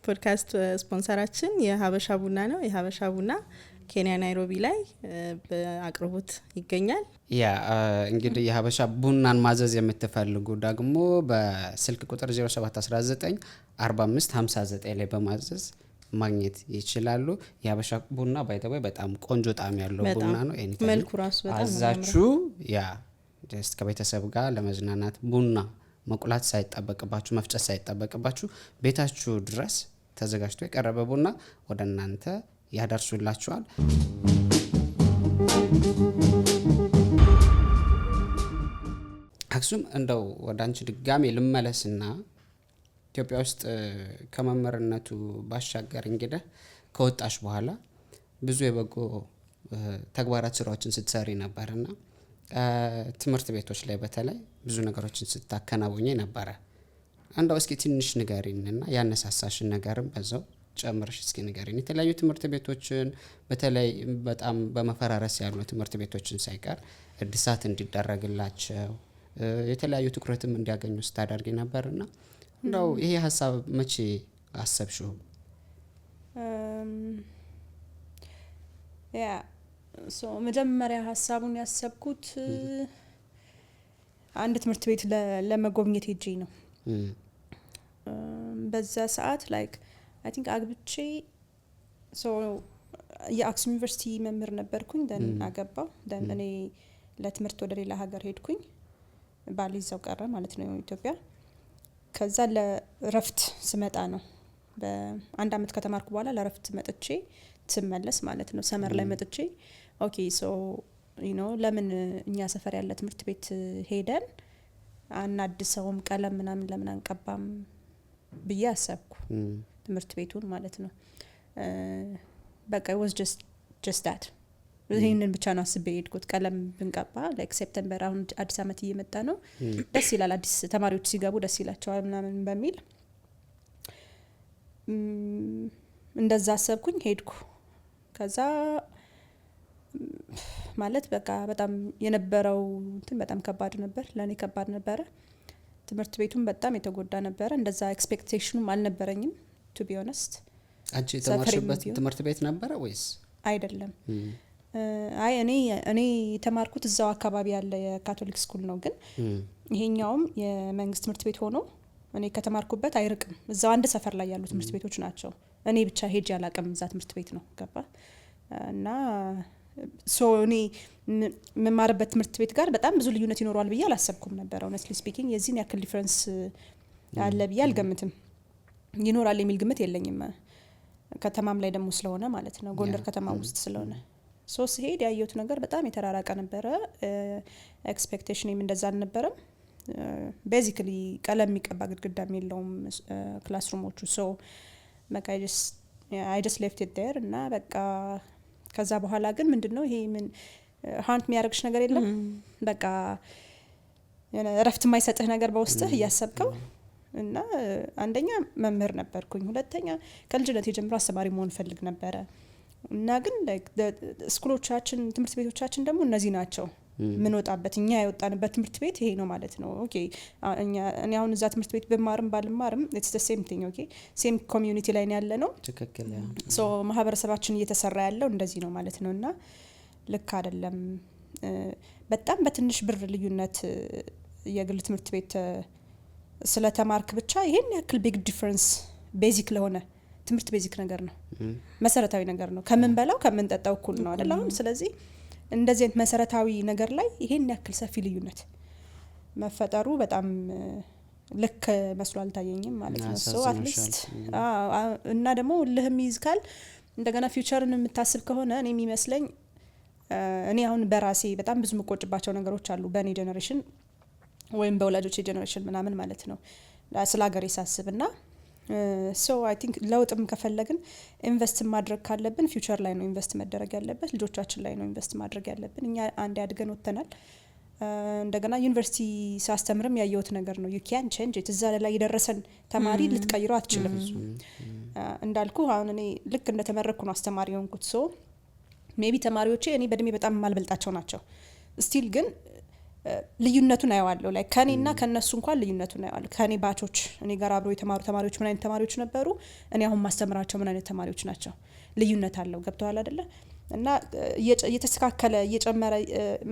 ፖድካስት ስፖንሰራችን የሀበሻ ቡና ነው የሀበሻ ቡና ኬንያ ናይሮቢ ላይ በአቅርቦት ይገኛል እንግዲህ የሀበሻ ቡናን ማዘዝ የምትፈልጉ ደግሞ በስልክ ቁጥር 0719 4559 ላይ በማዘዝ ማግኘት ይችላሉ የሀበሻ ቡና ባይተባይ በጣም ቆንጆ ጣዕም ያለው ቡና ነው መልኩ ራሱ በጣም አዛችሁ ጀስት ከቤተሰብ ጋር ለመዝናናት ቡና መቁላት ሳይጠበቅባችሁ መፍጨት ሳይጠበቅባችሁ ቤታችሁ ድረስ ተዘጋጅቶ የቀረበ ቡና ወደ እናንተ ያደርሱላችኋል አክሱም እንደው ወደ አንቺ ድጋሜ ልመለስና ኢትዮጵያ ውስጥ ከመመርነቱ ባሻገር እንግዲህ ከወጣሽ በኋላ ብዙ የበጎ ተግባራት ስራዎችን ስትሰሪ ነበርና ትምህርት ቤቶች ላይ በተለይ ብዙ ነገሮችን ስታከናውኝ ነበረ አንዳው እስኪ ትንሽ ንገሪንና ያነሳሳሽን ነገርም በዛው ጨምርሽ እስኪ ንገሪን የተለያዩ ትምህርት ቤቶችን በተለይ በጣም በመፈራረስ ያሉ ትምህርት ቤቶችን ሳይቀር እድሳት እንዲደረግላቸው የተለያዩ ትኩረትም እንዲያገኙ ስታደርጊ ነበርና እንደው ይሄ ሀሳብ መቼ አሰብሽው መጀመሪያ ሀሳቡን ያሰብኩት አንድ ትምህርት ቤት ለመጎብኘት ሄጄ ነው በዛ ሰዓት ላይክ አይ ቲንክ አግብቼ የአክሱም ዩኒቨርሲቲ መምህር ነበርኩኝ ደን አገባው ደን እኔ ለትምህርት ወደ ሌላ ሀገር ሄድኩኝ ባል ይዘው ቀረ ማለት ነው ኢትዮጵያ ከዛ ለረፍት ስመጣ ነው በአንድ አመት ከተማርኩ በኋላ ለረፍት መጥቼ ስመለስ ማለት ነው ሰመር ላይ መጥቼ ኦኬ ሶ ለምን እኛ ሰፈር ያለ ትምህርት ቤት ሄደን አናድሰውም ቀለም ምናምን ለምን አንቀባም ብዬ አሰብኩ ትምህርት ቤቱን ማለት ነው በቃ it was just that ይሄንን ብቻ ነው አስቤ ሄድኩት ቀለም ብንቀባ ላይክ ሴፕቴምበር አሁን አዲስ አመት እየመጣ ነው ደስ ይላል አዲስ ተማሪዎች ሲገቡ ደስ ይላቸዋል ምናምን በሚል እንደዛ አሰብኩኝ ሄድኩ ከዛ ማለት በቃ በጣም የነበረው እንትን በጣም ከባድ ነበር ለኔ ከባድ ነበር ትምህርት ቤቱን በጣም የተጎዳ ነበር እንደዛ ኤክስፔክቴሽኑም አልነበረኝም to be honest አንቺ የተማርሽበት ትምህርት ቤት ነበረ ወይስ አይደለም? አይ እኔ የተማርኩት እዛው አካባቢ ያለ የካቶሊክ ስኩል ነው። ግን ይሄኛውም የመንግስት ትምህርት ቤት ሆኖ እኔ ከተማርኩበት አይርቅም። እዛው አንድ ሰፈር ላይ ያሉ ትምህርት ቤቶች ናቸው። እኔ ብቻ ሄጄ አላቅም እዛ ትምህርት ቤት ነው ገባ እና እኔ የምማርበት ትምህርት ቤት ጋር በጣም ብዙ ልዩነት ይኖረዋል ብዬ አላሰብኩም ነበር። ሆነስትሊ ስፒኪንግ የዚህን ያክል ዲፍረንስ አለ ብዬ አልገምትም። ይኖራል የሚል ግምት የለኝም። ከተማም ላይ ደግሞ ስለሆነ ማለት ነው፣ ጎንደር ከተማ ውስጥ ስለሆነ ሲሄድ ያየሁት ነገር በጣም የተራራቀ ነበረ። ኤክስፔክቴሽንም እንደዛ አልነበረም። ቤዚክሊ ቀለም የሚቀባ ግድግዳም የለውም ክላስሩሞቹ። በቃ አይ ጀስት ሌፍት ኢት ዴር እና በቃ ከዛ በኋላ ግን ምንድነው ይሄ ምን ሃንት የሚያደርግሽ ነገር የለም። በቃ እረፍት የማይሰጥህ ነገር በውስጥህ እያሰብከው እና አንደኛ መምህር ነበርኩኝ፣ ሁለተኛ ከልጅነት የጀምሮ አስተማሪ መሆን ፈልግ ነበረ እና ግን ስኩሎቻችን ትምህርት ቤቶቻችን ደግሞ እነዚህ ናቸው። ምን ወጣበት እኛ የወጣንበት ትምህርት ቤት ይሄ ነው ማለት ነው። ኦኬ እኔ አሁን እዛ ትምህርት ቤት ብማርም ባልማርም ኢትስ ዘ ሴም ቲንግ። ኦኬ ሴም ኮሚዩኒቲ ላይ ያለ ነው። ትክክል። ማህበረሰባችን እየተሰራ ያለው እንደዚህ ነው ማለት ነው እና ልክ አይደለም። በጣም በትንሽ ብር ልዩነት የግል ትምህርት ቤት ስለተማርክ ብቻ ይሄን ያክል ቢግ ዲፈረንስ ቤዚክ ለሆነ ትምህርት ቤዚክ ነገር ነው፣ መሰረታዊ ነገር ነው። ከምንበላው ከምንጠጣው እኩል ነው አይደል አሁን። ስለዚህ እንደዚህ አይነት መሰረታዊ ነገር ላይ ይሄን ያክል ሰፊ ልዩነት መፈጠሩ በጣም ልክ መስሎ አልታየኝም ማለት ነው። አትሊስት እና ደግሞ ልህም ይዝካል እንደገና ፊውቸርን የምታስብ ከሆነ እኔ የሚመስለኝ እኔ አሁን በራሴ በጣም ብዙ መቆጭባቸው ነገሮች አሉ በእኔ ጄኔሬሽን ወይም በወላጆቼ ጄኔሬሽን ምናምን ማለት ነው ስለ ሀገሬ ሳስብና አይ ቲንክ ለውጥም ከፈለግን ኢንቨስት ማድረግ ካለብን ፊውቸር ላይ ነው ኢንቨስት መደረግ ያለበት፣ ልጆቻችን ላይ ነው ኢንቨስት ማድረግ ያለብን። እኛ አንድ አድገን ወጥተናል። እንደገና ዩኒቨርሲቲ ሳስተምርም ያየሁት ነገር ነው። ዩ ካን ቼንጅ ኢት። እዛ ላይ የደረሰን ተማሪ ልትቀይረው አትችልም። እንዳልኩ አሁን እኔ ልክ እንደተመረኩ ነው አስተማሪ የሆንኩት። ሜቢ ተማሪዎቼ እኔ በእድሜ በጣም የማልበልጣቸው ናቸው። ስቲል ግን ልዩነቱን አየዋለሁ። ላይ ከኔና ከነሱ እንኳን ልዩነቱን አየዋለሁ። ከኔ ባቾች እኔ ጋር አብረው የተማሩ ተማሪዎች ምን አይነት ተማሪዎች ነበሩ፣ እኔ አሁን ማስተምራቸው ምን አይነት ተማሪዎች ናቸው። ልዩነት አለው። ገብተዋል አይደለ? እና እየተስተካከለ እየጨመረ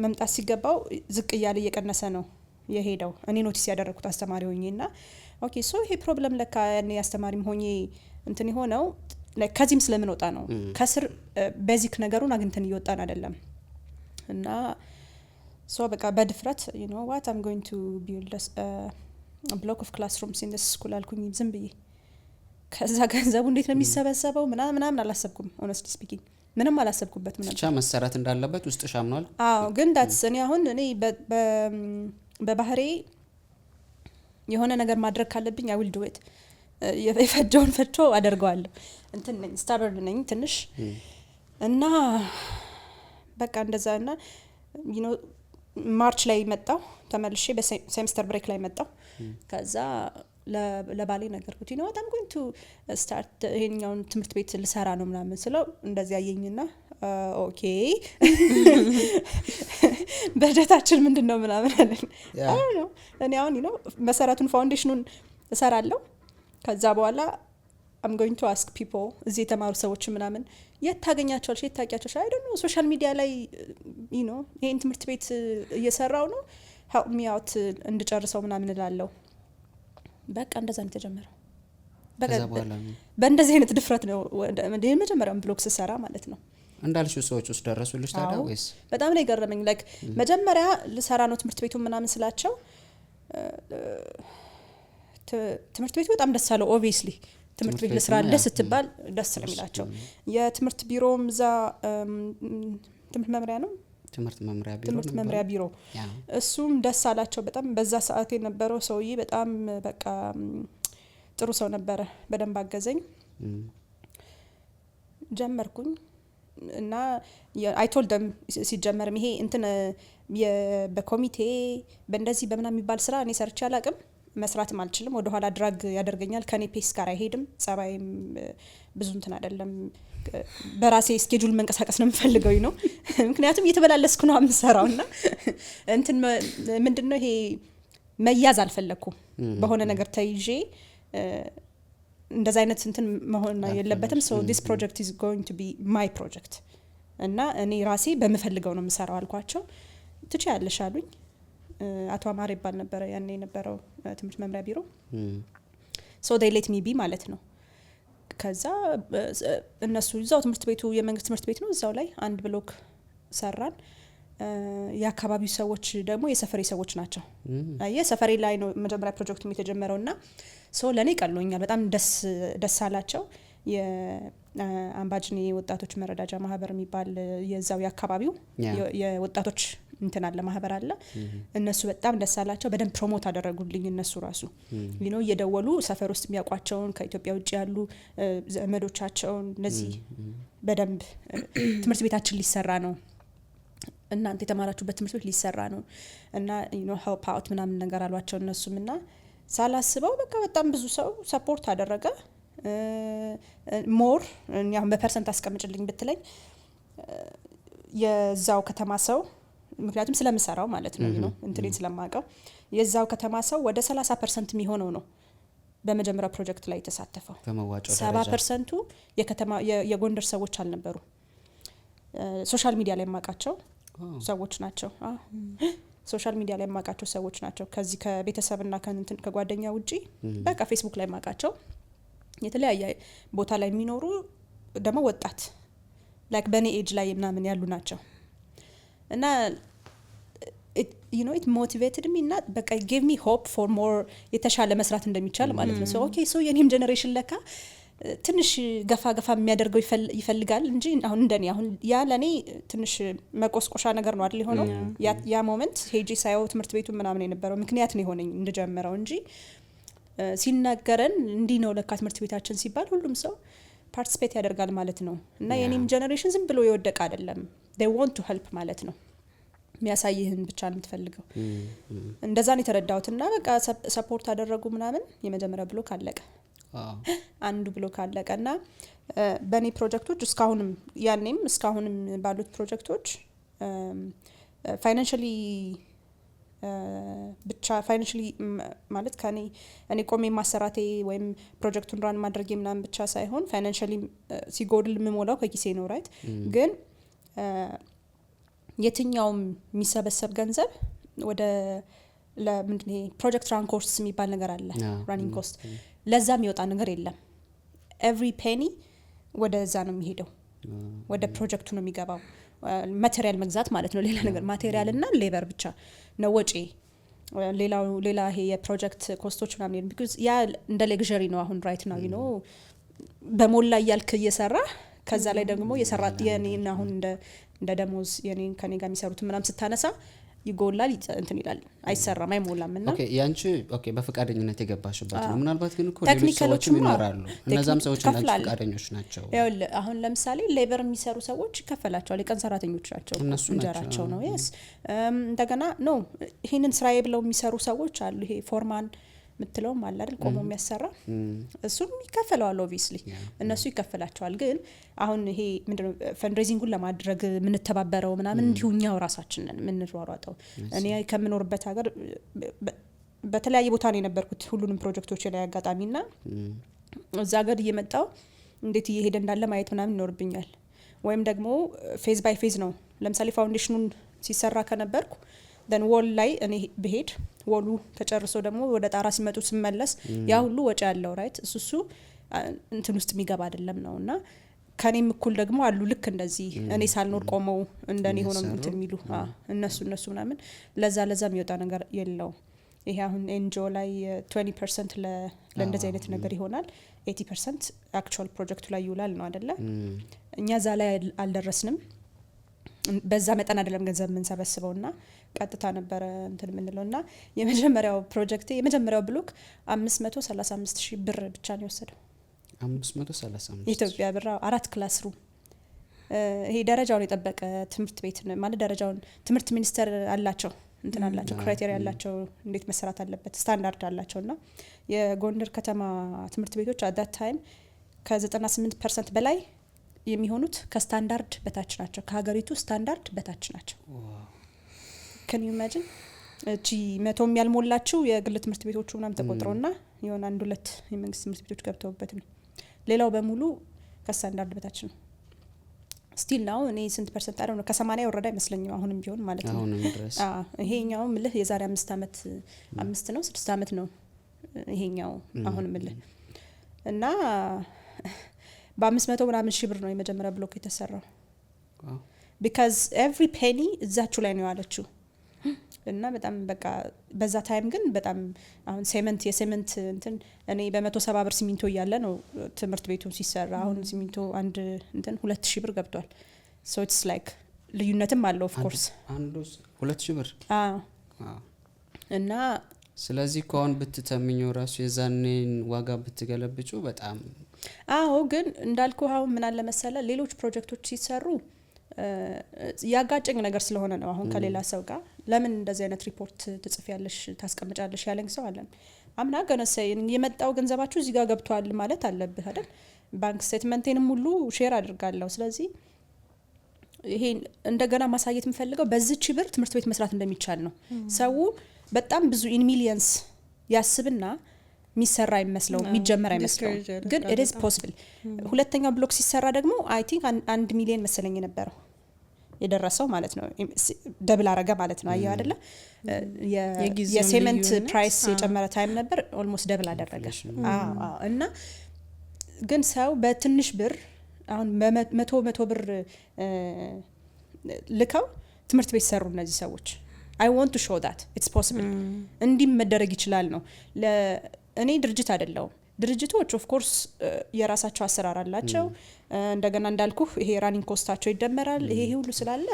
መምጣት ሲገባው ዝቅ እያለ እየቀነሰ ነው የሄደው። እኔ ኖቲስ ያደረኩት አስተማሪ ሆኜና ኦኬ ይሄ ፕሮብለም ለካ እኔ አስተማሪም ሆኜ እንትን የሆነው ከዚህም ስለምን ወጣ ነው። ከስር ቤዚክ ነገሩን አግኝተን እየወጣን አይደለም እና በቃ በድፍረት what I'm going to build a block of classrooms in this school አልኩኝ ዝም ብዬ። ከዛ ገንዘቡ እንዴት ነው የሚሰበሰበው ምናምን አላሰብኩም። honestly speaking ምንም አላሰብኩበትም ነበር። ብቻ መሰራት እንዳለበት ውስጥ ሻምኗል። ግን that's እኔ በባህሬ የሆነ ነገር ማድረግ ካለብኝ I will do it። የፈጀውን ፈጆ አደርገዋለሁ። እንትን ነኝ stubborn ነኝ ትንሽ እና በቃ እንደዛና ማርች ላይ መጣው ተመልሼ በሴሚስተር ብሬክ ላይ መጣው። ከዛ ለባሌ ነገርኩት what I'm going to start ይሄኛውን ትምህርት ቤት ልሰራ ነው ምናምን ስለው እንደዚህ ያየኝና ኦኬ በጀታችን ምንድነው ምናምን አለኝ። እኔ አሁን መሰረቱን ፋውንዴሽኑን እሰራለሁ። ከዛ በኋላ I'm going to ask people እዚህ የተማሩ ሰዎች ምናምን የት ታገኛቸዋለሽ የት ታውቂያቸዋለሽ? I don't know ሶሻል ሚዲያ ላይ ይሄን ትምህርት ቤት እየሰራው ነው help me out እንድጨርሰው ምናምን እላለሁ። በቃ እንደዛ ነው የተጀመረው። በእንደዚህ አይነት ድፍረት ነው የመጀመሪያውን ብሎግ ስሰራ ማለት ነው። እንዳልሽው ሰዎች ውስጥ ደረሱልሽ ታዲያ ወይስ? በጣም ነው የገረመኝ። ላይክ መጀመሪያ ልሰራ ነው ትምህርት ቤቱን ምናምን ስላቸው ትምህርት ቤቱ በጣም ደስ አለው። ኦብቪየስሊ ትምህርት ቤት ለስራ ስትባል ደስ ነው የሚላቸው። የትምህርት ቢሮም እዛ ትምህርት መምሪያ ቢሮ እሱም ደስ አላቸው በጣም። በዛ ሰዓት የነበረው ሰውዬ በጣም በቃ ጥሩ ሰው ነበረ። በደንብ አገዘኝ። ጀመርኩኝ እና I told them ሲጀመርም ይሄ እንትን በኮሚቴ በእንደዚህ በመና የሚባል ስራ እኔ ሰርቼ አላቅም። መስራትም አልችልም። ወደ ኋላ ድራግ ያደርገኛል። ከኔ ፔስ ጋር አይሄድም። ጸባይም ብዙ እንትን አይደለም። በራሴ ስኬጁል መንቀሳቀስ ነው የምፈልገው ነው። ምክንያቱም እየተበላለስኩ ነው የምሰራውና እንትን ምንድነው ይሄ መያዝ አልፈለኩም። በሆነ ነገር ተይዤ እንደዛ አይነት እንትን መሆን የለበትም so this project is going to be my project እና እኔ ራሴ በመፈልገው ነው የምሰራው አልኳቸው ትችያለሽ አሉኝ አቶ አማር ይባል ነበር ያኔ የነበረው ትምህርት መምሪያ ቢሮ so they let me be ማለት ነው ከዛ እነሱ እዛው ትምህርት ቤቱ የመንግስት ትምህርት ቤት ነው እዛው ላይ አንድ ብሎክ ሰራን የአካባቢው ሰዎች ደግሞ የሰፈሬ ሰዎች ናቸው የሰፈሬ ላይ ነው መጀመሪያ ፕሮጀክቱም የተጀመረውና ሶ ለኔ ቀሎኛል በጣም ደስ አላቸው የአምባጅኔ ወጣቶች መረዳጃ ማህበር የሚባል የዛው የአካባቢው የወጣቶች እንትን አለ ማህበር አለ እነሱ በጣም ደስ አላቸው በደንብ ፕሮሞት አደረጉልኝ እነሱ ራሱ እየደወሉ ሰፈር ውስጥ የሚያውቋቸውን ከኢትዮጵያ ውጭ ያሉ ዘመዶቻቸውን እነዚህ በደንብ ትምህርት ቤታችን ሊሰራ ነው እናንተ የተማራችሁበት ትምህርት ቤት ሊሰራ ነው እና help out ምናምን ነገር አሏቸው እነሱምና ሳላስበው በቃ በጣም ብዙ ሰው ሰፖርት አደረገ ሞር ያው በፐርሰንት አስቀምጭልኝ ብትለኝ የዛው ከተማ ሰው ምክንያቱም ስለምሰራው ማለት ነው እንትሪን ስለማቀው የዛው ከተማ ሰው ወደ 30% የሚሆነው ነው በመጀመሪያው ፕሮጀክት ላይ ተሳተፈው 70% የከተማ የጎንደር ሰዎች አልነበሩ ሶሻል ሚዲያ ላይ ማቃቸው ሰዎች ናቸው ሶሻል ሚዲያ ላይ ማቃቸው ሰዎች ናቸው ከዚህ ከቤተሰብና ከጓደኛ ውጪ በቃ ፌስቡክ ላይ ማቃቸው የተለያየ ቦታ ላይ የሚኖሩ ደግሞ ወጣት ላይክ በኔ ኤጅ ላይ ምናምን ያሉ ናቸው እና it motivated me not በቃ gave me hope for more የተሻለ መስራት እንደሚቻል ማለት ነው so okay so የኔም ጀነሬሽን ለካ ትንሽ ገፋ የሚያደርገው ይፈልጋል እንጂ አሁን እንደኔ አሁን ያ ለኔ ትንሽ መቆስቆሻ ነገር ነው አይደል ሆኖ ያ ሞመንት ሄጂ ሳይው ትምህርት ቤቱ ምናምን የነበረው ምክንያት ነው የሆነኝ እንደጀመረው እንጂ ሲናገረን እንዲህ ነው ለካ ትምህርት ቤታችን ሲባል ሁሉም ሰው ፓርቲሲፔት ያደርጋል ማለት ነው እና የኔም ጀነሬሽን ዝም ብሎ ይወደቅ አይደለም they want to help ማለት ነው የሚያሳይህን ብቻ ነው የምትፈልገው እንደዛ ነው የተረዳሁትና በቃ ሰፖርት አደረጉ ምናምን የመጀመሪያ ብሎክ አለቀ አንዱ ብሎክ አለቀና በኔ ፕሮጀክቶች እስካሁንም ያኔም እስካሁንም ባሉት ፕሮጀክቶች ፋይናንሻሊ ብቻ ፋይናንሻሊ ማለት እኔ ቆሜ ማሰራቴ ወይም ፕሮጀክቱን ራን ማድረግ ምናምን ብቻ ሳይሆን ፋይናንሻሊ ሲጎድል ምሞላው ከኪሴ ነው ራይት ግን የትኛውም የሚሰበሰብ ገንዘብ ወደ ለምንድን ነው ፕሮጀክት ራን ኮስት የሚባል ነገር አለ ራኒንግ ኮስት ለዛም ይወጣ ነገር የለም every penny ወደዛ ነው የሚሄደው ወደ ፕሮጀክቱ ነው የሚገባው ማቴሪያል መግዛት ማለት ነው ሌላ ነገር ማቴሪያል እና ሌበር ብቻ ነው ወጪ ሌላ ይሄ የፕሮጀክት ኮስቶች ምናምን because ያ እንደ ሌግዠሪ ነው አሁን ራይት ነው በሞላ ያልክ እየሰራ ከዛ ላይ ደግሞ የሰራት የኔን አሁን እንደ ደሞዝ የኔን ከኔ ጋር የሚሰሩት ምናምን ስታነሳ ይጎላል እንትን ይላል አይሰራም አይሞላምና ኦኬ ያንቺ ኦኬ በፈቃደኝነት የገባሽበት ነው ምናልባት ግን እኮ ሌሎች ሰዎች ይኖራሉ እነዛም ሰዎች ፈቃደኞች ናቸው አሁን ለምሳሌ ሌበር የሚሰሩ ሰዎች ይከፈላቸዋል የቀን ሰራተኞች ናቸው እንጀራቸው ነው yes እንደገና ነው ይሄንን ስራዬ ብለው የሚሰሩ ሰዎች አሉ ይሄ ፎርማን ምትለውም አለ አይደል ቆሞ የሚያሰራ እሱም ይከፈላል obviously እነሱ ይከፈላቸዋል ግን አሁን ይሄ ምንድነው ፈንድሬዚንጉን ለማድረግ ምን ተባበረው ምናምን እንዲሁኛው ራሳችን ነን ምን ተሯሯጠው እኔ ከምኖርበት ሀገር በተለያየ ቦታ ነው የነበርኩት ሁሉንም ፕሮጀክቶች ላይ አጋጣሚና እዛ ሀገር እየመጣው እንዴት እየሄደ እንዳለ ማየት ምናምን ይኖርብኛል ወይም ደግሞ ፌዝ ባይ ፌዝ ነው ለምሳሌ ፋውንዴሽኑን ሲሰራ ከነበርኩ then wall ላይ እኔ በሄድ ወሉ ተጨርሶ ደግሞ ወደ ጣራ ሲመጡ ሲመለስ ያ ሁሉ ወጪ ያለው ራይት እሱ እንትን ውስጥ የሚገባ አይደለም ነውና ከኔም እኩል ደግሞ አሉ ልክ እንደዚህ እኔ ሳልኖር ቆመው እንደኔ ሆኖ እንትን የሚሉ እነሱ ምናምን ለዛ የሚወጣ ነገር የለው ይሄ አሁን ኤንጂኦ ላይ 20% ለእንደዚህ አይነት ነገር ይሆናል 80% አክቹዋል ፕሮጀክቱ ላይ ይውላል ነው አይደለ እኛ ዛ ላይ አልደረስንም በዛ መጠን አይደለም ገንዘብ ምን ሰበስበውና ቀጥታ ነበር እንትን ምንለውና የመጀመሪያው ፕሮጀክት የመጀመሪያው ብሎክ 535,000 ብር ብቻ ነው የወሰደው 535 ኢትዮጵያ ብር 4 ክላስ ሩም ይሄ ደረጃውን የጠበቀ ትምህርት ቤት ማለት ደረጃውን ትምህርት ሚኒስቴር አላቸው እንትን አላቸው ክራይቴሪያ አላቸው እንዴት መሰራት አለበት ስታንዳርድ አላቸውና የጎንደር ከተማ ትምህርት ቤቶች at that time ከ98% በላይ የሚሆኑት ከስታንዳርድ በታች ናቸው ከሀገሪቱ ስታንዳርድ በታች ናቸው can you imagine እቺ 100 ያልሞላችሁ የግል ትምህርት ቤቶቹ ምናምን ተቆጥረውና የሆነ 1-2 የመንግስት ትምህርት ቤቶች ገብተውበት ነው። ሌላው በሙሉ ከስታንዳርድ በታች ነው። ስቲል ናው እኔ ስንት ፐርሰንት አለው ነው ከ80 ወረዳ አይመስለኝም አሁንም ቢሆን ማለት ነው። አሁንም ድረስ ይሄኛው ምልህ የዛሬ 5 አመት 5 ነው 6 አመት ነው ይሄኛው አሁንም ምልህ እና በ500 ምናምን ሺህ ብር ነው የመጀመሪያ ብሎክ የተሰራው because every penny እዛችሁ ላይ ነው ያለችው። እና በጣም በቃ በዛ ታይም ግን በጣም አሁን የሴመንት እንትን እኔ በ170 ብር ሲሚንቶ እያለ ነው ትምህርት ቤቱ ሲሰራ አሁን ሲሚንቶ አንድ እንትን 2000 ብር ገብቷል። so it's like ልዩነትም አለው of course አንዱ 2000 ብር እና ስለዚህ ኮን ብትተምኘው ራሱ የዛኔን ዋጋ ብትገለብጩ በጣም ግን እንዳልኩ አሁን ምን አለ መሰለ ሌሎች ፕሮጀክቶች ሲሰሩ ያጋጨኝ ነገር ስለሆነ ነው። አሁን ከሌላ ሰው ጋር ለምን እንደዚህ አይነት ሪፖርት ትጽፊያለሽ ታስቀምጫለሽ ያለኝ ሰው አለን። አምና ገነሰይ የመጣው ገንዘባችሁ እዚህ ጋር ገብቷል ማለት አለብህ አይደል? ባንክ ስቴትመንቴንም ሁሉ ሼር አድርጋለሁ። ስለዚህ ይሄን እንደገና ማሳየት የምፈልገው በዚህች ብር ትምህርት ቤት መስራት እንደሚቻል ነው። ሰው በጣም ብዙ ኢን ሚሊየንስ ያስብና ሚሰራ አይመስለው የሚጀመር አይመስለው ግን it is possible። ሁለተኛው ብሎክ ሲሰራ ደግሞ I think 1 ሚሊዮን መሰለኝ የነበረው የደረሰው ማለት ነው። ደብል አረጋ ማለት ነው። አየው አይደለ? የሴመንት ፕራይስ የጨመረ ታይም ነበር ኦልሞስት ደብል አደረገ። እና ግን ሰው በትንሽ ብር አሁን 100 ብር ልከው ትምህርት ቤት ሰሩ እነዚህ ሰዎች። I want to show that it's possible እንዲም መደረግ ይችላል ነው። እኔ ድርጅት አይደለሁም። ድርጅቶች ኦፍ ኮርስ የራሳቸው አሰራር አላቸው። እንደገና እንዳልኩ ይሄ ራኒንግ ኮስታቸው ይደመራል። ይሄ ሁሉ ስላለ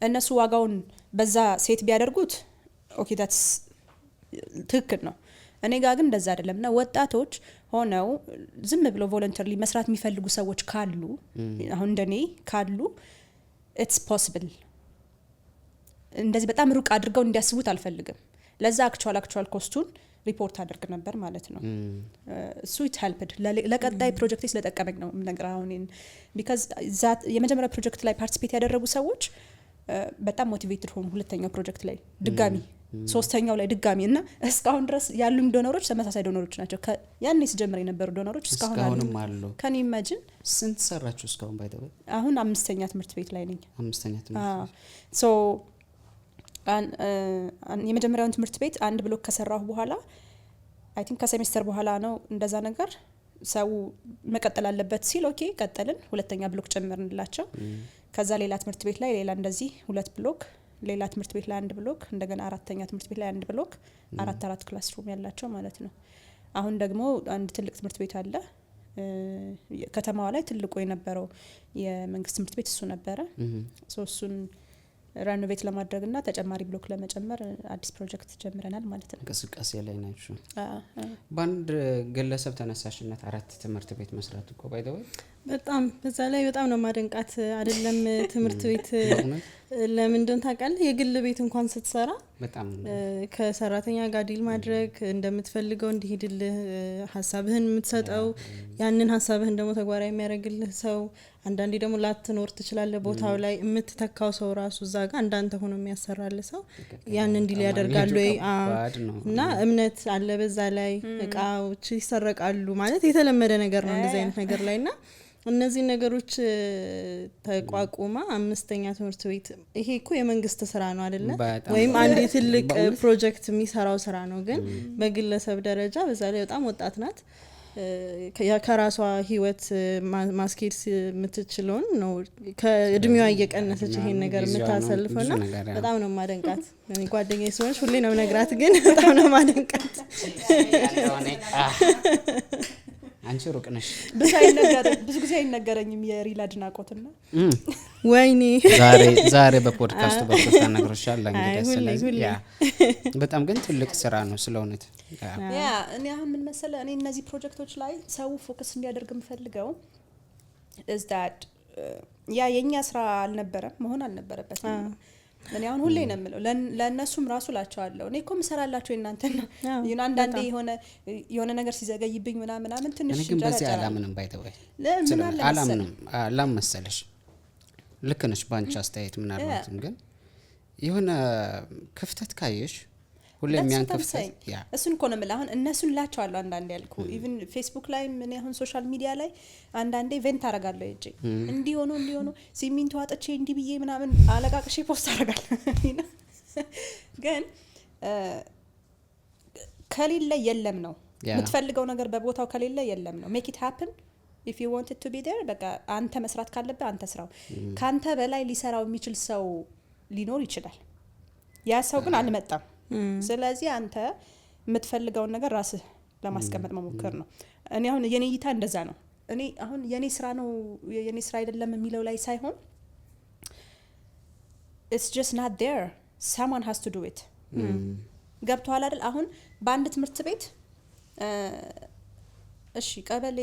እነሱ ዋጋውን በዛ ሴት ቢያደርጉት ኦኬ that's ትክክል ነው። እኔ ጋር ግን እንደዛ አይደለምና ወጣቶች ሆነው ዝም ብለው ቮለንተሪሊ መስራት የሚፈልጉ ሰዎች ካሉ አሁን እንደኔ ካሉ it's possible። እንደዚህ በጣም ሩቅ አድርገው እንዲያስቡት አልፈልግም። ለዛ አክቹዋል ኮስቱን ሪፖርት አድርግ ነበር ማለት ነው። እሱ it helped ለቀጣይ ፕሮጀክት ስለተጠቀመኝ ነው ነገር አሁን because that የመጀመሪያ ፕሮጀክት ላይ ፓርቲሲፔት ያደረጉ ሰዎች በጣም ሞቲቬትድ ሆኑ። ሁለተኛው ፕሮጀክት ላይ ድጋሚ ሶስተኛው ላይ ድጋሚ እና እስካሁን ድረስ ያሉኝ ዶኖሮች ተመሳሳይ ዶኖሮች ናቸው። ያኔ ሲጀምር የነበሩ ዶኖሮች እስካሁን አሉ። ከኔ ኢማጂን ስንት ሰራችሁ እስካሁን ባይተው? አሁን 5ኛ ትምህርት ቤት ላይ ነኝ። 5ኛ ትምህርት so የመጀመሪያውን ትምህርት ቤት አንድ ብሎክ ከሰራሁ በኋላ አይ ቲንክ ከሴሜስተር በኋላ ነው እንደዛ ነገር ሰው መቀጠል አለበት ሲል ኦኬ ቀጠልን። ሁለተኛ ብሎክ ጨመርንላቸው። ከዛ ሌላ ትምህርት ቤት ላይ ሌላ እንደዚህ 2 ብሎክ፣ ሌላ ትምህርት ቤት ላይ 1 ብሎክ፣ እንደገና አራተኛ ትምህርት ቤት ላይ 1 ብሎክ 4 ክላስ ሩም ያላቸው ማለት ነው። አሁን ደግሞ አንድ ትልቅ ትምህርት ቤት አለ ከተማዋ ላይ ትልቁ የነበረው የመንግስት ትምህርት ቤት እሱ ነበረ። እሱን ራኖቬት ለማድረግና ተጨማሪ ብሎክ ለመጨመር አዲስ ፕሮጀክት ጀምረናል ማለት ነው። እንቅስቃሴ ላይ ናችሁ። በአንድ ግለሰብ ተነሳሽነት 4 ትምህርት ቤት መስራት እኮ ባይተው በጣም በዛ ላይ በጣም ነው ማደንቃት። አይደለም ትምህርት ቤት ለምን እንደሆነ ታውቃለህ? የግል ቤት እንኳን ስትሰራ በጣም ከሰራተኛ ጋር ዲል ማድረግ እንደምትፈልገው እንዲሄድልህ ሐሳብህን የምትሰጠው ያንን ሐሳብህን ደግሞ ተግባራዊ የሚያደርግልህ ሰው አንዳንዴ ደግሞ ላትኖር ትችላለህ ቦታው ላይ የምትተካው ሰው ራሱ እዛ ጋር እንዳንተ ሆኖ የሚያሰራልህ ሰው ያንን ዲል ያደርጋሉ እና እምነት አለ በዛ ላይ እቃዎች ይሰረቃሉ ማለት የተለመደ ነገር ነው እንደዚህ አይነት ነገር ላይና እነዚህ ነገሮች ተቋቁማ 5ኛ ትምህርት ቤት ይሄ እኮ የመንግስት ስራ ነው አይደለ? ወይም አንድ ትልቅ ፕሮጀክት የሚሰራው ስራ ነው። ግን በግለሰብ ደረጃ በዛ ላይ በጣም ወጣት ናት። ከራሷ ህይወት ማስኬድ የምትችለውን ነው ከእድሜዋ እየቀነሰች ይሄን ነገር የምታሰልፈውና በጣም ነው ማደንቃት። እኔ ጓደኛዬ ስለሆነች ሁሌ ነው ነግራት ግን በጣም ነው ማደንቃት። አንቺ ሩቅ ነሽ። ብዙ ጊዜ አይነገረኝም የሪል አድናቆትና ወይኔ ዛሬ በፖድካስቱ በኩል ተነግሮሻል። እንግዲህ ስለዚህ በጣም ግን ትልቅ ስራ ነው ስለሆነት እኔ አሁን ምን መሰለ እኔ እነዚህ ፕሮጀክቶች ላይ ሰው ፎከስ እንዲያደርግ የምፈልገው is that የኛ ስራ አልነበረም መሆን አልነበረበትም። እኔ አሁን ሁሌ ነው የምለው ለነሱም ራሱ ላቸዋለሁ እኔ እኮ መሰራላችሁ እናንተና አንዳንዴ የሆነ ነገር ሲዘገይብኝ ምናምን ትንሽ ግን በዚህ አላምንም ባይተወይ አላም መሰለሽ ልክ ነሽ ባንቺ አስተያየት ምናልባትም ግን የሆነ ክፍተት ካየሽ ሁሌም ያን ክፍተት እሱን እኮ ነው የምልህ። አሁን እነሱን ላቸዋለሁ አንዳንዴ ያልኩ ኢቭን ፌስቡክ ላይ ምን አሁን ሶሻል ሚዲያ ላይ አንዳንዴ ኢቨንት አደርጋለሁ እጄ እንዲህ ሆኖ ሲሚንቶ አጥቼ እንዲህ ብዬ ምናምን አለቃቅሼ ፖስት አደርጋለሁ። ግን ከሌለ የለም ነው የምትፈልገው ነገር በቦታው ከሌለ የለም ነው። ሜክ ኢት ሃፕን if you want it to be there በቃ አንተ መስራት ካለበት አንተ ስራው። ካንተ በላይ ሊሰራው የሚችል ሰው ሊኖር ይችላል። ያ ሰው ግን አልመጣም። ስለዚህ አንተ የምትፈልገውን ነገር ራስህ ለማስቀመጥ መሞከር ነው። እኔ አሁን የኔ እይታ እንደዛ ነው። እኔ አሁን የኔ ስራ ነው የኔ ስራ አይደለም የሚለው ላይ ሳይሆን it's just not there, someone has to do it። ገብቷል አይደል? አሁን በአንድ ትምህርት ቤት እሺ ቀበሌ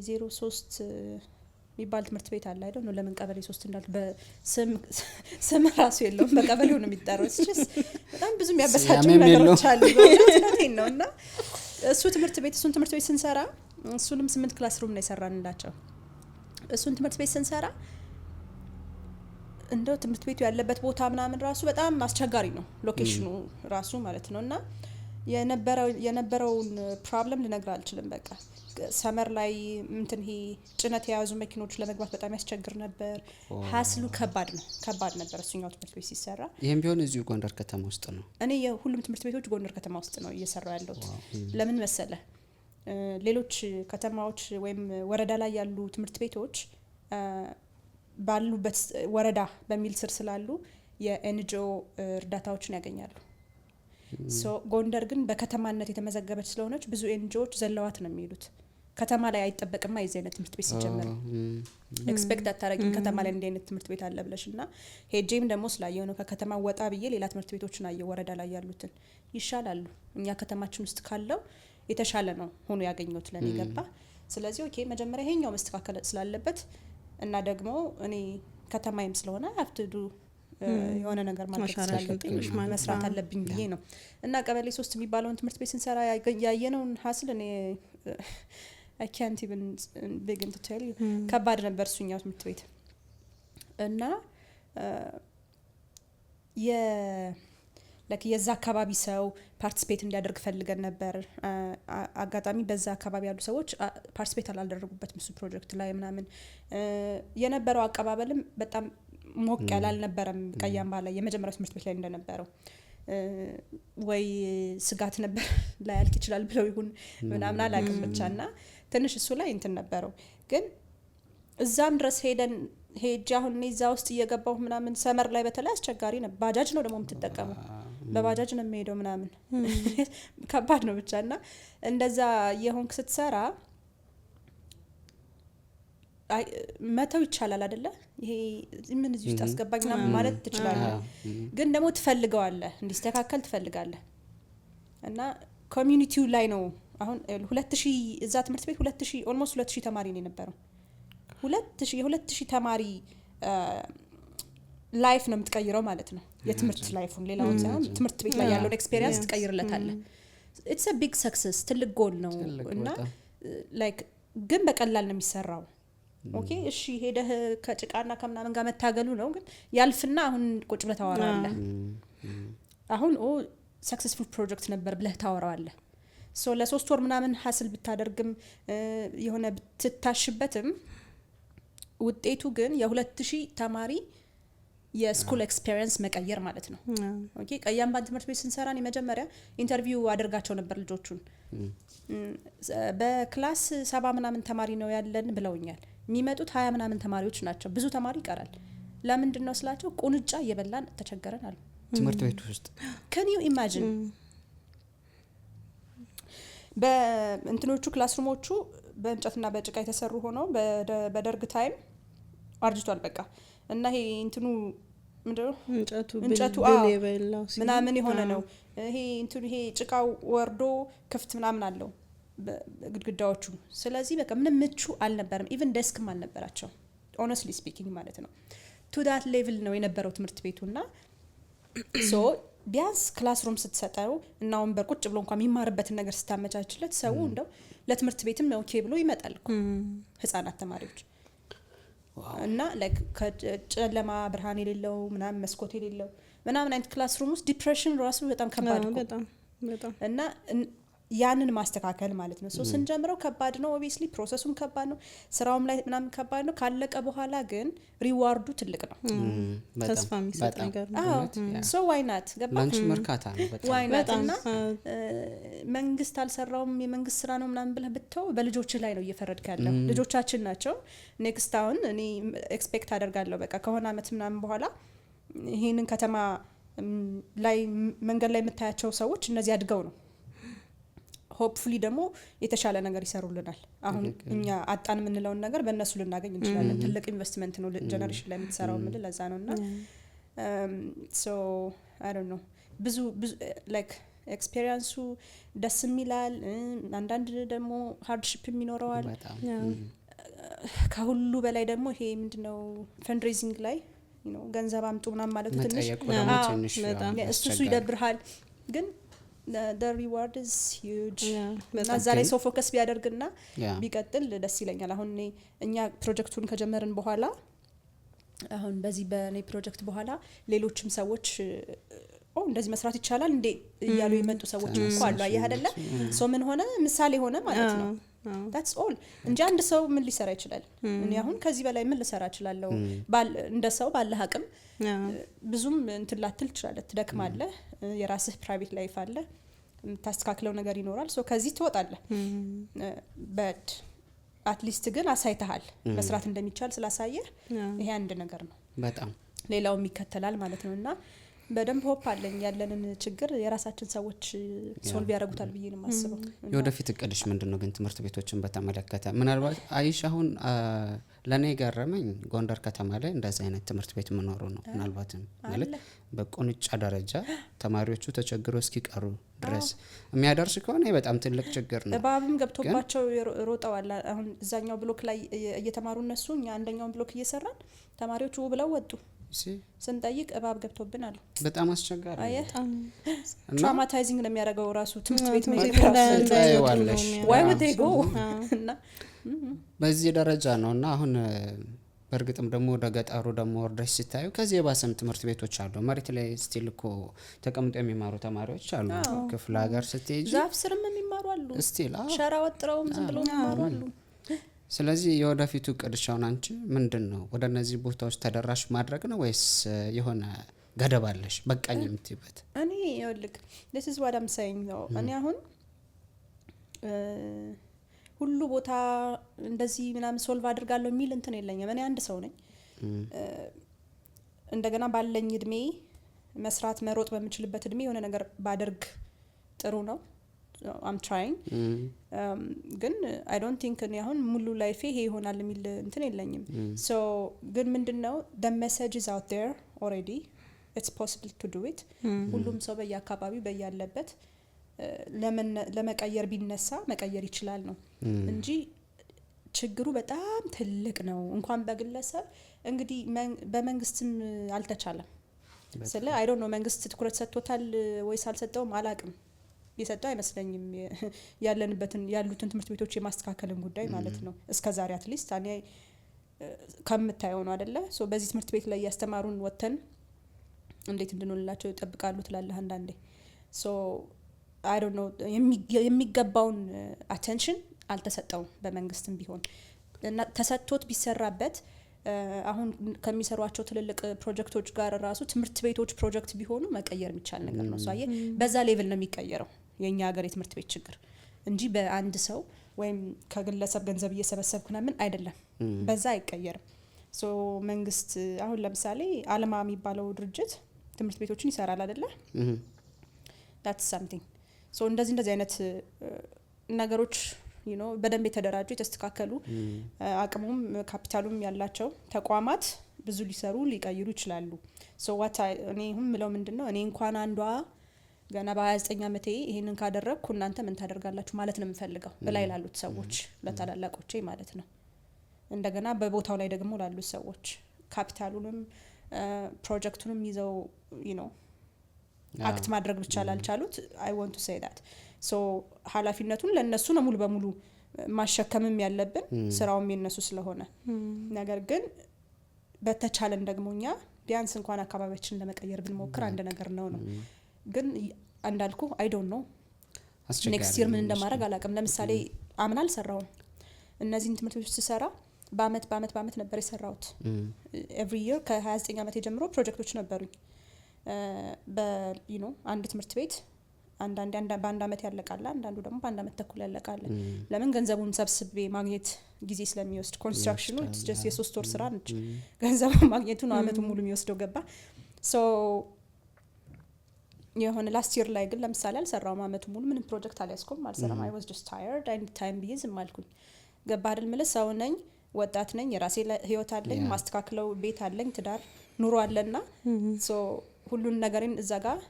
03 የሚባል ትምህርት ቤት አለ አይደል? ነው ለምን ቀበሌ 3 እንዳልኩ በስም ራሱ የለውም በቀበሌው ነው የሚጠራው። በጣም ብዙ የሚያበሳጩ ነገሮች አሉ በእውነቴን ነው። እና እሱን ትምህርት ቤት ስንሰራ እሱንም 8 ክላስ ሩም ነው የሰራንላቸው። እሱን ትምህርት ቤት ስንሰራ እንደው ትምህርት ቤቱ ያለበት ቦታ ምናምን ራሱ በጣም አስቸጋሪ ነው ሎኬሽኑ ራሱ ማለት ነው። እና የነበረውን ፕሮብለም ልነግር አልችልም። በቃ ሰመር ላይ እንትን ይሄ ጭነት የያዙ መኪኖች ለመግባት በጣም ያስቸግር ነበር። ሀስሉ ከባድ ነበር እሱኛው ትምህርት ቤት ሲሰራ። ይሄም ቢሆን እዚሁ ጎንደር ከተማ ውስጥ ነው። እኔ የሁሉም ትምህርት ቤቶች ጎንደር ከተማ ውስጥ ነው እየሰራው ያለሁት። ለምን መሰለ ሌሎች ከተማዎች ወይም ወረዳ ላይ ያሉ ትምህርት ቤቶች ባሉበት ወረዳ በሚል ስር ስላሉ የኤንጂኦ እርዳታዎችን ያገኛሉ። ጎንደር ግን በከተማነት የተመዘገበች ስለሆነች ብዙ ኤንጂኦዎች ዘለዋት ነው የሚሄዱት። ከተማ ላይ አይጠበቅማ የዚህ አይነት ትምህርት ቤት ሲጀመር ኤክስፔክት አታረጊም ከተማ ላይ እንዲህ አይነት ትምህርት ቤት አለ ብለሽና ሄጄም ደግሞ ስላየው ነው ከከተማ ወጣ ብዬ ሌላ ትምህርት ቤቶችን አየሁ። ወረዳ ላይ ያሉትን ይሻላሉ። እኛ ከተማችን ውስጥ ካለው የተሻለ ነው ሆኖ ያገኘሁት ለኔ ገባ። ስለዚህ ኦኬ መጀመሪያ ይሄኛው መስተካከል ስላለበት እና ደግሞ እኔ ከተማይም ስለሆነ አፍትዱ የሆነ ነገር ማድረግ ስላለብኝ መስራት አለብኝ ብዬ ነው። እና ቀበሌ 3 የሚባለውን ትምህርት ቤት ስንሰራ ያየነውን ሀስል እኔ I can't even begin to tell you ከባድ ነበር እሱኛው ትምህርት ቤት። እና የዛ አካባቢ ሰው ፓርቲሲፔት እንዲያደርግ ፈልገን ነበር። አጋጣሚ በዛ አካባቢ ያሉ ሰዎች ፓርቲሲፔት አላደረጉበትም እሱ ፕሮጀክት ላይ ምናምን። የነበረው አቀባበልም በጣም ሞቅ ያለ አልነበረም። ቀያምባ ላይ የመጀመሪያው ትምህርት ቤት ላይ እንደነበረው ወይ ስጋት ነበር ላይ ያልክ ይችላል ብለው ይሁን ምናምን አላውቅም ብቻና ትንሽ እሱ ላይ እንትን ነበረው። ግን እዛም ድረስ ሄጄ አሁን እዛ ውስጥ እየገባሁ ምናምን ሰመር ላይ በተለይ አስቸጋሪ ነው። ባጃጅ ነው ደግሞ የምትጠቀመው። በባጃጅ ነው የሚሄደው ምናምን ከባድ ነው ብቻና እንደዛ የሆንክ ስትሰራ መተው ይቻላል አይደለ? ይሄ ምን እዚህ ውስጥ አስገባኝና ማለት ትችላለህ። ግን ደግሞ ትፈልገዋለህ እንዲስተካከል ትፈልጋለህ። እና ኮሚኒቲው ላይ ነው አሁን 2000 እዛ ትምህርት ቤት 2000 ኦልሞስት 2000 ተማሪ ነው የነበረው። 2000 ተማሪ ላይፍ ነው የምትቀይረው ማለት ነው። የትምህርት ላይፉን ሌላውን ሳይሆን ትምህርት ቤት ላይ ያለውን ኤክስፒሪየንስ ትቀይርለታለህ። ኢትስ አ ቢግ ሰክሰስ ትልቅ ጎል ነው። እና ላይክ ግን በቀላል ነው የሚሰራው። ኦኬ እሺ ሄደህ ከጭቃና ከምናምን ጋር መታገሉ ነው። ግን ያልፍና አሁን ቁጭ ብለህ ታወራለህ። አሁን ሰክሰስፉል ፕሮጀክት ነበር ብለህ ታወራለህ። ለ3 ወር ምናምን ሀስል ብታደርግም የሆነ ብትታሽበትም ውጤቱ ግን የ2000 ተማሪ የስኩል ኤክስፒሪየንስ መቀየር ማለት ነው። ኦኬ ቀያምባን ትምህርት ቤት ስንሰራን የመጀመሪያ ኢንተርቪው አደርጋቸው ነበር ልጆቹን። በክላስ 70 ምናምን ተማሪ ነው ያለን ብለውኛል። የሚመጡት 20 ምናምን ተማሪዎች ናቸው። ብዙ ተማሪ ይቀራል። ለምንድን ነው ስላቸው ቁንጫ እየበላን ተቸገረን አሉ ትምህርት ቤት ውስጥ። can you imagine? በእንትኖቹ ክላስሩሞቹ በእንጨትና በጭቃ የተሰሩ ሆነው በደርግ ታይም አርጅቷል በቃ። እና ይሄ እንትኑ ምንድነው እንጨቱ ምናምን የሆነ ነው። ይሄ እንትኑ ይሄ ጭቃው ወርዶ ክፍት ምናምን አለው ግድግዳዎቹ። ስለዚህ በቃ ምንም ምቹ አልነበረም። ኢቭን ዴስክም አልነበራቸው ሆነስትሊ ስፒኪንግ ማለት ነው። ቱ ዳት ሌቭል ነው የነበረው ትምህርት ቤቱና ቢያንስ ክላስሩም ስትሰጠው እና ወንበር ቁጭ ብሎ እንኳን የሚማርበትን ነገር ስታመቻችለት ሰው እንደው ለትምህርት ቤትም ኦኬ ብሎ ይመጣል እኮ ህፃናት ተማሪዎች። እና ላይክ ከጨለማ ብርሃን የሌለው ምናምን መስኮት የሌለው ምናምን አይነት ክላስሩም ውስጥ ዲፕሬሽን ራሱ በጣም ከባድ ነው በጣም እና ያንን ማስተካከል ማለት ነው። ስንጀምረው ከባድ ነው ኦብቪስሊ ፕሮሰሱም ከባድ ነው ስራውም ላይ ምናምን ከባድ ነው። ካለቀ በኋላ ግን ሪዋርዱ ትልቅ ነው። ተስፋ የሚሰጥ ነገር ነው። ሶ ዋይ ናት ላንቺ መርካታ ነው ዋይ ናት እና መንግስት አልሰራውም የመንግስት ስራ ነው ምናምን ብለህ ብትተው በልጆች ላይ ነው እየፈረድክ ያለው። ልጆቻችን ናቸው ኔክስት አሁን እኔ ኤክስፔክት አደርጋለሁ በቃ ከሆነ አመት ምናምን በኋላ ይሄንን ከተማ ላይ መንገድ ላይ የምታያቸው ሰዎች እነዚህ አድገው ነው ሆፕፉሊ ደግሞ የተሻለ ነገር ይሰሩልናል። አሁን እኛ አጣን የምንለውን ነገር በእነሱ ልናገኝ እንችላለን። ትልቅ ኢንቨስትመንት ነው ጀነሬሽን ላይ የምትሰራው ምን ለዛ ነውና ሶ አይ ዶንት ኖ ብዙ ላይክ ኤክስፒሪየንሱ ደስ የሚላል አንዳንድ ደግሞ ሃርድሺፕ ይኖረዋል። ከሁሉ በላይ ደግሞ ይሄ ምንድነው ፈንድሬዚንግ ላይ ገንዘብ አምጡ ምናምን ማለቱ ትንሽ እሱ ይደብርሃል ግን the reward is huge እና ላይ ሰው ፎከስ ቢያደርግና ቢቀጥል ደስ ይለኛል። አሁን እኛ ፕሮጀክቱን ከጀመርን በኋላ አሁን በዚህ በኔ ፕሮጀክት በኋላ ሌሎችም ሰዎች እንደዚህ መስራት ይቻላል እንዴ እያሉ የመጡ ሰዎች እኮ አሉ። አየህ አይደለ ሶ ምን ሆነ ምሳሌ ሆነ ማለት ነው። that's all እንጂ አንድ ሰው ምን ሊሰራ ይችላል? እኔ አሁን ከዚህ በላይ ምን ልሰራ እችላለሁ? እንደ ሰው ባለህ አቅም ብዙም እንትን ላትል ትችላለህ፣ ትደክማለህ፣ የራስህ ፕራይቬት ላይፍ አለ፣ የምታስተካክለው ነገር ይኖራል። ሶ ከዚህ ትወጣለህ but at least ግን አሳይተሃል መስራት እንደሚቻል ስላሳየህ ይሄ አንድ ነገር ነው። በጣም ሌላውም ይከተላል ማለት ነውና በደንብ ሆፕ አለኝ ያለንን ችግር የራሳችን ሰዎች ሶልቭ ያደርጉታል ብዬ ነው የማስበው። የወደፊት እቅድሽ ምንድነው ግን ትምህርት ቤቶችን በተመለከተ? ምናልባት አይሽ አሁን ለኔ ገረመኝ ጎንደር ከተማ ላይ እንደዚህ አይነት ትምህርት ቤት መኖሩ ነው። ምናልባትም ማለት በቁንጫ ደረጃ ተማሪዎቹ ተቸግረው እስኪቀሩ ድረስ የሚያደርስ ከሆነ በጣም ትልቅ ችግር ነው። እባብም ገብቶባቸው ሮጠዋል። አሁን እዛኛው ብሎክ ላይ እየተማሩ እነሱ እኛ አንደኛውን ብሎክ እየሰራን ተማሪዎቹ ብለው ወጡ። ስንጠይቅ እባብ ገብቶብን አሉ። በጣም አስቸጋሪ ነው። ትራውማታይዚንግ ነው የሚያደርገው ራሱ ትምህርት ቤት ነው ዋይ would they go እና በዚህ ደረጃ ነውና አሁን በእርግጥም ደግሞ ወደ ገጠሩ ደግሞ ወርደሽ ሲታዩ ከዚህ የባሰም ትምህርት ቤቶች አሉ። መሬት ላይ ስቲል እኮ ተቀምጠው የሚማሩ ተማሪዎች አሉ። ክፍለ ሀገር ስትሄጂ ዛፍ ስርም የሚማሩ አሉ። ስቲል ሸራ ወጥረውም ዝም ብለው የሚማሩ አሉ። ስለዚህ የወደፊቱ ቅድሻውን አንቺ ምንድነው? ወደ እነዚህ ቦታዎች ተደራሽ ማድረግ ነው ወይስ የሆነ ገደብ አለሽ በቃኝ የምትይበት? እኔ ይኸውልህ this is what I'm saying ነው። እኔ አሁን ሁሉ ቦታ እንደዚህ ምናምን ሶልቭ አድርጋለሁ የሚል እንትን የለኝም። እኔ አንድ ሰው ነኝ። እንደገና ባለኝ እድሜ መስራት መሮጥ በምችልበት እድሜ የሆነ ነገር ባደርግ ጥሩ ነው። I'm trying ግን I don't think እኔ አሁን ሙሉ ላይፌ ይሄ ይሆናል የሚል እንትን የለኝም። so ግን ምንድነው the message is out there already it's possible to do it ሁሉም ሰው በየአካባቢው በያለበት ለመቀየር ቢነሳ መቀየር ይችላል ነው እንጂ ችግሩ በጣም ትልቅ ነው። እንኳን በግለሰብ እንግዲህ በመንግስትም አልተቻለም። ስለ I don't know መንግስት ትኩረት ሰጥቶታል ወይስ አልሰጠውም አላቅም። የሰጠው አይመስለኝም ያሉትን ትምህርት ቤቶች የማስተካከልን ጉዳይ ማለት ነው። እስከዛሬ አትሊስት እኔ ከምታየው ነው አይደለ? ሶ በዚህ ትምህርት ቤት ላይ ያስተማሩን ወተን እንዴት እንድንሆንላቸው ይጠብቃሉ ትላለህ አንዳንዴ። ሶ I don't know የሚገባውን አቴንሽን አልተሰጠውም በመንግስትም ቢሆን እና ተሰጥቶት ቢሰራበት አሁን ከሚሰሯቸው ትልልቅ ፕሮጀክቶች ጋር ራሱ ትምህርት ቤቶች ፕሮጀክት ቢሆኑ መቀየር የሚቻል ነገር ነው። ሷዬ በዛ ሌቭል ነው የሚቀየረው የኛ ሀገር የትምህርት ቤት ችግር እንጂ በአንድ ሰው ወይም ከግለሰብ ገንዘብ እየሰበሰብኩ ምናምን አይደለም። በዛ አይቀየርም። ሶ መንግስት አሁን ለምሳሌ አለማ የሚባለው ድርጅት ትምህርት ቤቶችን ይሰራል አይደለ? that's something ሶ እንደዚህ አይነት ነገሮች በደንብ የተደራጁ የተስተካከሉ አቅሙም ካፒታሉም ያላቸው ተቋማት ብዙ ሊሰሩ ሊቀይሩ ይችላሉ። ሶ what እኔ ምለው ምንድነው እኔ እንኳን አንዷ ገና በ29 አመቴ ይሄንን ካደረግኩ እናንተ ምን ታደርጋላችሁ ማለት ነው የምፈልገው በላይ ላሉት ሰዎች ለታላላቆቼ ማለት ነው። እንደገና በቦታው ላይ ደግሞ ላሉት ሰዎች ካፒታሉንም ፕሮጀክቱንም ይዘው አክት ማድረግ ብቻ ላልቻሉት I want to say that so ኃላፊነቱን ለነሱ ነው ሙሉ በሙሉ ማሸከምም ያለብን ስራውም የነሱ ስለሆነ ነገር ግን በተቻለን ደግሞኛ ቢያንስ እንኳን አካባቢያችን ለመቀየር ብንሞክር አንድ ነገር ነው። ግን እንዳልኩ አይ ዶንት ኖ ኔክስት ይር ምን እንደማድረግ አላውቅም። ለምሳሌ አምና አልሰራውም። እነዚህን ትምህርት ቤቶች ስሰራ በአመት ነበር የሰራሁት። ኤቭሪ ይር ከ29 ዓመት ጀምሮ ፕሮጀክቶች ነበሩኝ። አንድ ትምህርት ቤት አንዳንድ በአንድ አመት ያለቃል፣ አንዳንዱ ደግሞ በአንድ አመት ተኩል ያለቃል። ለምን ገንዘቡን ሰብስቤ ማግኘት ጊዜ ስለሚወስድ። ኮንስትራክሽኑ ጀስት የ3 ወር ስራ ነች። ገንዘቡን ማግኘቱ ነው አመቱን ሙሉ የሚወስደው ገባ። ሶ የሆነ ላስት ይር ላይ ግን ለምሳሌ አልሰራውም። አመቱ ሙሉ ምንም ፕሮጀክት አልያዝኩም፣ አልሰራም። አይ ዋዝ ጀስት ታየርድ አንድ ታይም ብዬ ዝም አልኩኝ። ገባ አይደል ምልህ ሰው ነኝ፣ ወጣት ነኝ፣ የራሴ ህይወት አለኝ፣ ማስተካክለው ቤት አለኝ፣ ትዳር ኑሮ አለና ሶ ሁሉን ነገሬን እዛ ጋር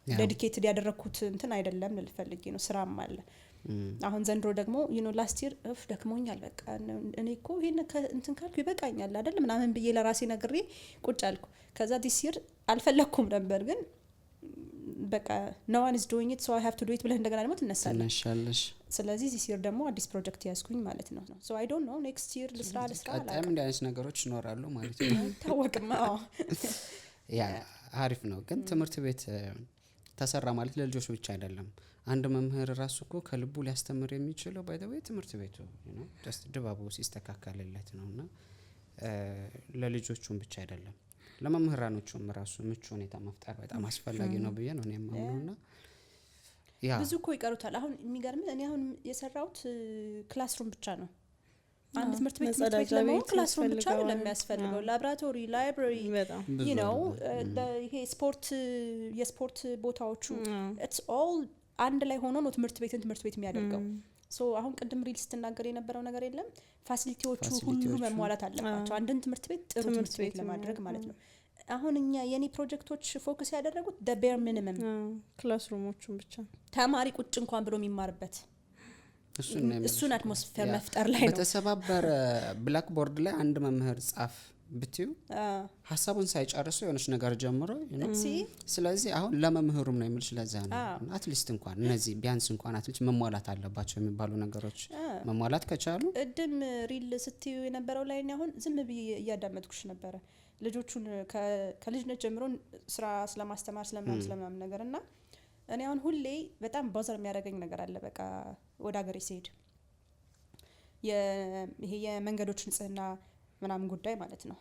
ዴዲኬትድ ያደረኩት እንትን አይደለም ልፈልግ ነው። ስራም አለ። አሁን ዘንድሮ ደግሞ ላስት ይር ደክሞኛል፣ በቃ እኔ እኮ ይሄን እንትን ካልኩ ይበቃኛል አይደል ምናምን ብዬ ለራሴ ነግሬ ቁጭ አልኩ። ከዛ ዲስ ይር አልፈለኩም ነበር ግን በቃ no one is doing it so I have to do it ብለህ እንደገና ደግሞ ትነሳለሽ። ስለዚህ ዲስ ይር ደግሞ አዲስ ፕሮጀክት ያዝኩኝ ማለት ነው። so I don't know next year ልስራ ቀጣይም እንዲህ አይነት ነገሮች ይኖራሉ ማለት ነው። ታወቅማ ያ አሪፍ ነው። ግን ትምህርት ቤት ተሰራ ማለት ለልጆች ብቻ አይደለም። አንድ መምህር ራሱ እኮ ከልቡ ሊያስተምር የሚችለው ባይ ዘ ወይ ትምህርት ቤቱ just ድባቡ ሲስተካከልለት ነውና ለልጆቹም ብቻ አይደለም ለመምህራኖቹም ራሱ ምቹ ሁኔታ መፍጠር በጣም አስፈላጊ ነው ብዬ ነው እኔም ማምነውና ያ ብዙ እኮ ይቀሩታል። አሁን የሚገርም እኔ አሁን የሰራሁት ክላስሩም ብቻ ነው። አንድ ትምህርት ቤት ለማለት ክላስሩም ብቻ ነው የሚያስፈልገው። ላብራቶሪ፣ ላይብራሪ ይሄ የስፖርት ቦታዎቹ it's all አንድ ላይ ሆኖ ነው ትምህርት ቤት የሚያደርገው። ሶ አሁን ቅድም ሪል ስትናገር የነበረው ነገር የለም ፋሲሊቲዎቹ ሁሉ መሟላት አለባቸው አንድን ትምህርት ቤት ጥሩ ትምህርት ቤት ለማድረግ ማለት ነው። አሁን የኔ ፕሮጀክቶች ፎከስ ያደረጉት the bare minimum ክላስሩሞቹን ብቻ ተማሪ ቁጭ እንኳን ብሎ የሚማርበት እሱን አትሞስፌር መፍጠር ላይ ነው። በተሰባበረ ብላክ ቦርድ ላይ አንድ መምህር ጻፍ ብትዩ ሐሳቡን ሳይጨርሱ የሆነች ነገር ጀምሮ ስለዚህ አሁን ለመምህሩም ነው የሚልሽ። ለዛ ነው አትሊስት እንኳን እነዚህ ቢያንስ እንኳን አትሊስት መሟላት አለባቸው የሚባሉ ነገሮች መሟላት ከቻሉ እድም ሪል ስትዩ የነበረው ላይ አሁን ዝም ብዬ እያዳመጥኩሽ ነበረ። ልጆቹን ከልጅነት ጀምሮ ስራ ስለማስተማር ስለምናምን ነገርና እኔ አሁን ሁሌ በጣም ባዘር የሚያደርገኝ ነገር አለ። በቃ ወደ ሀገሬ ሲሄድ ይሄ የመንገዶች ንጽህና ምናምን ጉዳይ ማለት ነው።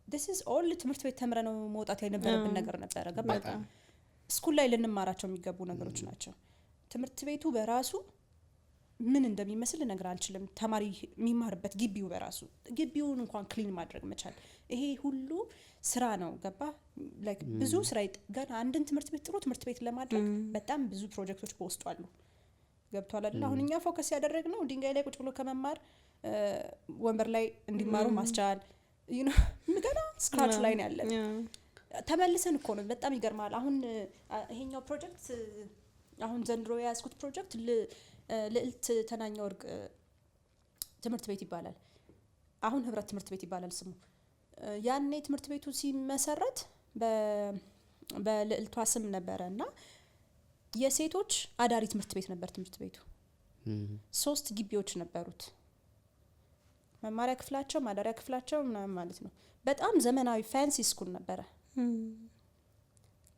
this is all ትምህርት ቤት ተምረነው መውጣት የነበረብን ነገር ነበረ። ገባታ ስኩል ላይ ልንማራቸው የሚገቡ ነገሮች ናቸው። ትምህርት ቤቱ በራሱ ምን እንደሚመስል ነገር አልችልም። ተማሪ የሚማርበት ግቢው በራሱ ግቢውን እንኳን ክሊን ማድረግ መቻል ይሄ ሁሉ ስራ ነው። ገባ ላይክ ብዙ ስራ ገና አንድን ትምህርት ቤት ጥሩ ትምህርት ቤት ለማድረግ በጣም ብዙ ፕሮጀክቶች በውስጡ አሉ። ገብቷል አይደል? አሁን እኛ ፎከስ ያደረግነው ድንጋይ ላይ ቁጭ ብሎ ከመማር ወንበር ላይ እንዲማሩ ማስቻል ገና ስክራች ላይ ነው ያለን። ተመልሰን እኮ ነው። በጣም ይገርማል። አሁን ይሄኛው ፕሮጀክት አሁን ዘንድሮ ያስኩት ፕሮጀክት ልዕልት ተናኛ ወርቅ ትምህርት ቤት ይባላል። አሁን ህብረት ትምህርት ቤት ይባላል ስሙ። ያኔ ትምህርት ቤቱ ሲመሰረት በልዕልቷ ስም ነበረና የሴቶች አዳሪ ትምህርት ቤት ነበር ትምህርት ቤቱ። 3 ግቢዎች ነበሩት። መማሪያ ክፍላቸው፣ ማዳሪያ ክፍላቸው ምናምን ማለት ነው። በጣም ዘመናዊ ፋንሲ ስኩል ነበረ።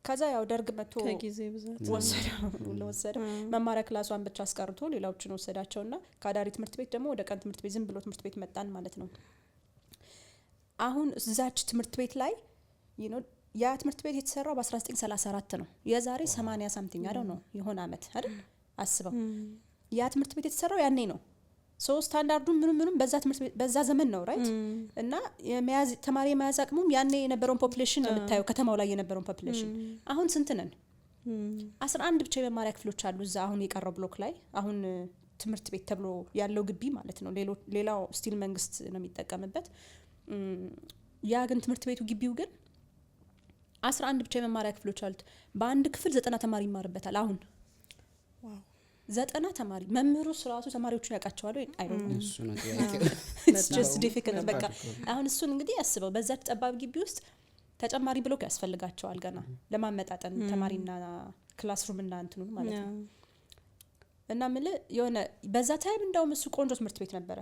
ከዛ ያው ደርግ መጥቶ ከጊዜ ብዛት ወሰደ። መማሪያ ክላሷን ብቻ አስቀርቶ ሌላዎችን ወሰዳቸውና ከአዳሪ ትምህርት ቤት ደግሞ ወደ ቀን ትምህርት ቤት ዝም ብሎ ትምህርት ቤት መጣን ማለት ነው። አሁን እዛች ትምህርት ቤት ላይ ያ ትምህርት ቤት የተሰራው በ1934 ነው። የዛሬ 80 ሳምቲንግ አይደው ነው የሆነ አመት አይደል? አስበው ያ ትምህርት ቤት የተሰራው ያኔ ነው። ሶ ስታንዳርዱ ምንም በዛ ትምህርት ቤት በዛ ዘመን ነው ራይት። እና ተማሪ የመያዝ አቅሙም ያኔ የነበረውን ፖፑሌሽን ነው የምታየው፣ ከተማው ላይ የነበረውን ፖፑሌሽን። አሁን ስንት ነን? 11 ብቻ የመማሪያ ክፍሎች አሉ እዛ አሁን የቀረው ብሎክ ላይ አሁን ትምህርት ቤት ተብሎ ያለው ግቢ ማለት ነው። ሌላው ስቲል መንግስት ነው የሚጠቀምበት። ያ ግን ትምህርት ቤቱ ግቢው ግን 11 ብቻ የመማሪያ ክፍሎች አሉት። በአንድ ክፍል 90 ተማሪ ይማርበታል። አሁን ዋው 90 ተማሪ። መምህሩ ራሱ ተማሪዎቹን ያውቃቸዋል ወይ? አይ ዶንት ኖ። እሱ ነው it's just difficult በቃ አሁን እሱን እንግዲህ ያስበው በዛች ጠባብ ግቢ ውስጥ ተጨማሪ ብሎክ ያስፈልጋቸዋል ገና ለማመጣጠን ተማሪና ክላስሩም እና እንትኑን ማለት ነው። እና ምለ የሆነ በዛ ታይም እንደውም እሱ ቆንጆ ትምህርት ቤት ነበረ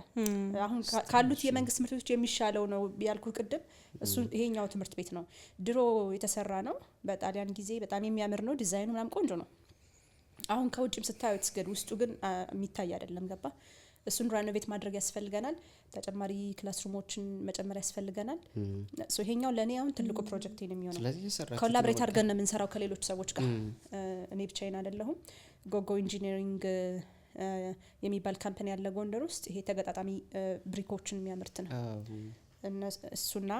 አሁን ካሉት የመንግስት ትምህርት ቤቶች የሚሻለው ነው ያልኩ ቅድም እሱ ይሄኛው ትምህርት ቤት ነው ድሮ የተሰራ ነው በጣሊያን ጊዜ በጣም የሚያምር ነው ዲዛይኑ ምናምን ቆንጆ ነው አሁን ከውጭም ስታዩት ስገድ ውስጡ ግን የሚታይ አይደለም ገባ እሱን ራኖቬት ማድረግ ያስፈልገናል ተጨማሪ ክላስሩሞችን መጨመር ያስፈልገናል ሶ ይሄኛው ለኔ አሁን ትልቁ ፕሮጀክት ነው የሚሆነው ኮላቦሬት አድርገን ነው የምንሰራው ከሌሎች ሰዎች ጋር እኔ ብቻዬን አይደለሁም ጎጎ ኢንጂነሪንግ የሚባል ካምፓኒ ያለ ጎንደር ውስጥ ይሄ ተገጣጣሚ ብሪኮችን የሚያመርት ነው እሱና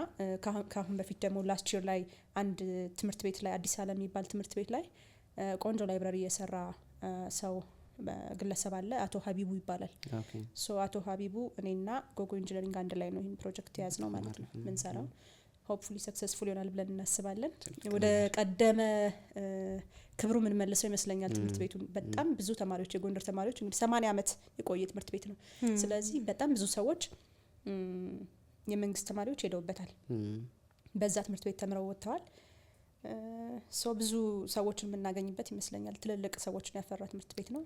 ካሁን በፊት ደግሞ ላስት ይር ላይ አንድ ትምህርት ቤት ላይ አዲስ አለም የሚባል ትምህርት ቤት ላይ ቆንጆ ላይብራሪ የሰራ ሰው ግለሰብ አለ አቶ ሀቢቡ ይባላል ሶ አቶ ሀቢቡ እኔና ጎጎ ኢንጂነሪንግ አንድ ላይ ነው ይሄን ፕሮጀክት ያዝ ነው ማለት ነው ምን ሰራው ሆፕፉሊ ሰክሰስፉል ይሆናል ብለን እናስባለን ወደ ቀደመ ክብሩ ምን መልሰው ይመስለኛል ትምህርት ቤቱ በጣም ብዙ ተማሪዎች የጎንደር ተማሪዎች እንግዲህ 80 አመት የቆየ ትምህርት ቤት ነው ስለዚህ በጣም ብዙ ሰዎች የመንግስት ተማሪዎች ሄደውበታል በዛ ትምህርት ቤት ተምረው ወጥተዋል ሶ ብዙ ሰዎችን የምናገኝበት ይመስለኛል ትልልቅ ሰዎችን ያፈራ ትምህርት ቤት ነው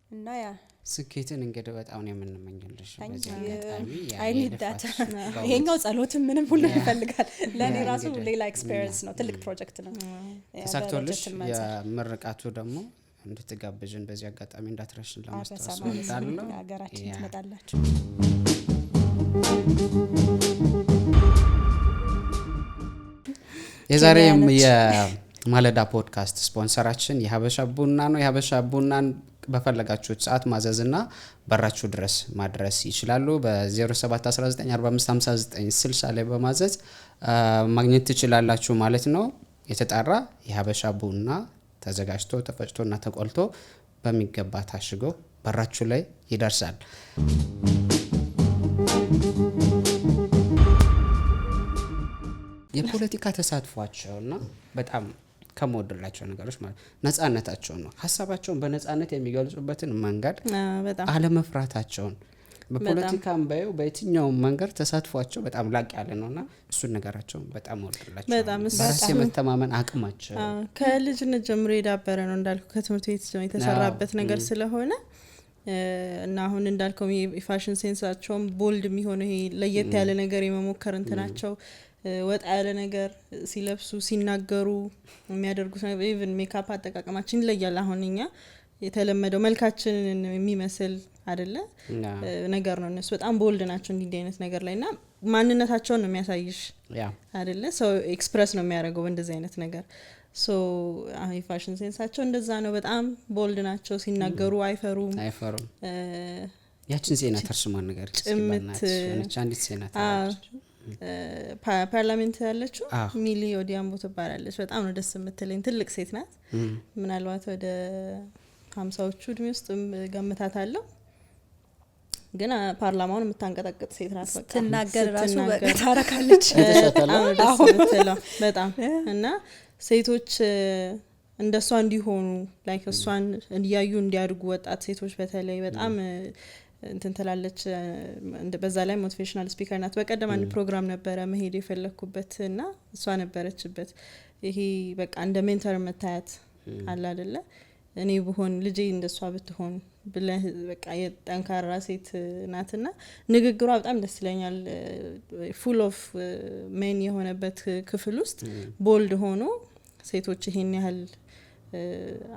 እና ያ ስኬትን እንግዲህ በጣም ነው የምንመኝልሽ በዚህ አጋጣሚ አይኒዳታ ይሄኛው ጸሎትም ምንም ሁሉ ይፈልጋል ለኔ ራሱ ሌላ ኤክስፒሪየንስ ነው ትልቅ ፕሮጀክት ነው ተሳክቶልሽ የምርቃቱ ደግሞ እንድትጋብዥን በዚህ አጋጣሚ እንዳትረሽን ለማስተዋወቅ ወጣለሁ ሀገራችን ትመጣላችሁ የዛሬም የማለዳ ፖድካስት ስፖንሰራችን የሀበሻ ቡና ነው የሀበሻ ቡናን በፈለጋችሁት ሰዓት ማዘዝና በራችሁ ድረስ ማድረስ ይችላሉ በ0719455960 ላይ በማዘዝ ማግኘት ትችላላችሁ ማለት ነው የተጣራ የሀበሻ ቡና ተዘጋጅቶ ተፈጭቶና ተቆልቶ በሚገባ ታሽጎ በራችሁ ላይ ይደርሳል የፖለቲካ ተሳትፏቸውና በጣም ከመወደላቸው ነገሮች ማለት ነፃነታቸው ነው ሐሳባቸውን በነፃነት የሚገልጹበትን መንገድ በጣም አለመፍራታቸውን በፖለቲካም ባዩ በየትኛው መንገድ ተሳትፏቸው በጣም ላቅ ያለ ነውና እሱ ነገራቸው በጣም ወደላቸው በራስ የመተማመን አቅማቸው ከልጅነት ጀምሮ የዳበረ ነው እንዳልኩ ከትምህርት ቤት የተሰራበት ነገር ስለሆነ እና አሁን እንዳልከው የፋሽን ሴንሳቸውም ቦልድ የሚሆነው ይሄ ለየት ያለ ነገር የመሞከር እንትናቸው ወጣ ያለ ነገር ሲለብሱ ሲናገሩ የሚያደርጉት ነገር ኢቭን ሜካፕ አጠቃቀማችን ይለያል አሁን እኛ የተለመደው መልካችንን የሚመስል አይደለ ነገር ነው እነሱ በጣም ቦልድ ናቸው እንዲህ አይነት ነገር ላይና ማንነታቸውን ነው የሚያሳይሽ አይደለ ሰው ኤክስፕረስ ነው የሚያደርገው እንደዚህ አይነት ነገር ሶ አይ ፋሽን ሴንሳቸው እንደዛ ነው በጣም ቦልድ ናቸው ሲናገሩ አይፈሩም ያችን ዜና ተርሽማን ነገር ጭምት አንዲት ዜና ፓርላሜንት ያለችው ሚሊ ኦዲያምቦ ትባላለች በጣም ነው ደስ የምትለኝ ትልቅ ሴት ናት ምናልባት ወደ 50ዎቹ እድሜ ውስጥ ገምታታለሁ ግን ፓርላማውን የምታንቀጠቅጥ ሴት ናት በቃ ትናገር ራሱ ታረካለች በጣም እና ሴቶች እንደሷ እንዲሆኑ ላይክ እሷን እንዲያዩ እንዲያድጉ ወጣት ሴቶች በተለይ በጣም እንትን ተላለች በዛ ላይ ሞቲቬሽናል ስፒከር ናት በቀደም አንድ ፕሮግራም ነበረ መሄድ የፈለኩበትና እሷ ነበረችበት ይሄ በቃ እንደ ሜንተር መታየት አለ አይደለ እኔ ብሆን ልጄ እንደሷ ብትሆን ብለ በቃ የጠንካራ ሴት ናትና ንግግሯ በጣም ደስ ይለኛል ፉል ኦፍ ሜን የሆነበት ክፍል ውስጥ ቦልድ ሆኖ ሴቶች ይሄን ያህል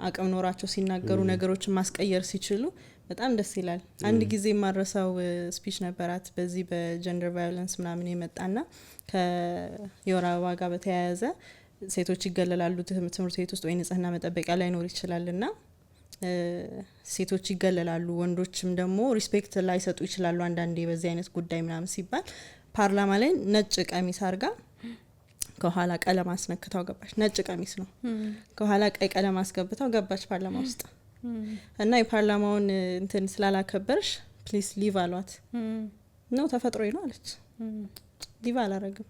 አቅም ኖራቸው ሲናገሩ ነገሮችን ማስቀየር ሲችሉ በጣም ደስ ይላል አንድ ጊዜ ማረሳው ስፒች ነበራት በዚህ በጀንደር ቫዮለንስ ምናምን የመጣና ከየወር አበባ ጋር በተያያዘ ሴቶች ይገለላሉ ትምህርት ቤት ውስጥ ወይ ንጽህና መጠበቂያ ላይ ኖር ይችላልና ሴቶች ይገለላሉ ወንዶችም ደግሞ ሪስፔክት ላይ ሰጡ ይችላሉ አንዳንዴ በዚህ አይነት ጉዳይ ምናምን ሲባል ፓርላማ ላይ ነጭ ቀሚስ አርጋ ከኋላ ቀለም አስነክታው ገባች ነጭ ቀሚስ ነው ከኋላ ቀይ ቀለም አስገብታው ገባች ፓርላማ ውስጥ እና የፓርላማውን እንትን ስላላከበርሽ ፕሊስ ሊቭ አሏት ነው ተፈጥሮዬ ነው አለች ሊቭ አላረግም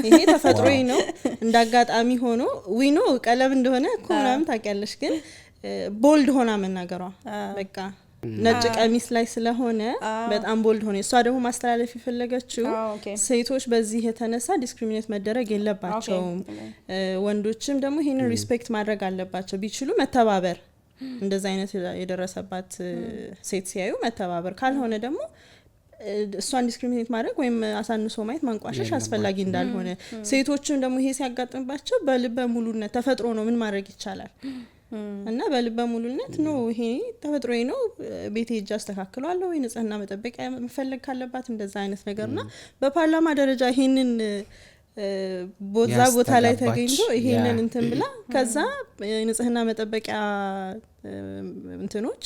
ይሄ ተፈጥሮዬ ነው እንዳጋጣሚ ሆኖ ዊኖ ቀለም እንደሆነ ኮናም ታውቂያለሽ ግን ቦልድ ሆና መናገሯ በቃ ነጭ ቀሚስ ላይ ስለሆነ በጣም ቦልድ ሆነ እሷ ደግሞ ማስተላለፍ የፈለገችው ሴቶች በዚህ የተነሳ ዲስክሪሚኔት መደረግ የለባቸውም ወንዶችም ደግሞ ይሄንን ሪስፔክት ማድረግ አለባቸው ቢችሉ መተባበር እንደዛ አይነት የደረሰባት ሴት ሲያዩ መተባበር ካልሆነ ደግሞ እሷን ዲስክሪሚኔት ማድረግ ወይም አሳንሶ ማየት ማንቋሸሽ አስፈላጊ እንዳልሆነ ሴቶችም ደግሞ ይሄ ሲያጋጥምባቸው በልበ ሙሉነት ተፈጥሮ ነው ምን ማድረግ ይቻላል እና በልበ ሙሉነት ነው ይሄ ተፈጥሮዬ ነው ቤቴ እጅ አስተካክላለሁ ወይ ንጽህና መጠበቂያ መፈለግ ካለባት እንደዛ አይነት ነገርና በፓርላማ ደረጃ ይሄንን ቦታ ላይ ተገኝቶ ይሄንን እንትን ብላ ከዛ ንጽህና መጠበቂያ እንትኖች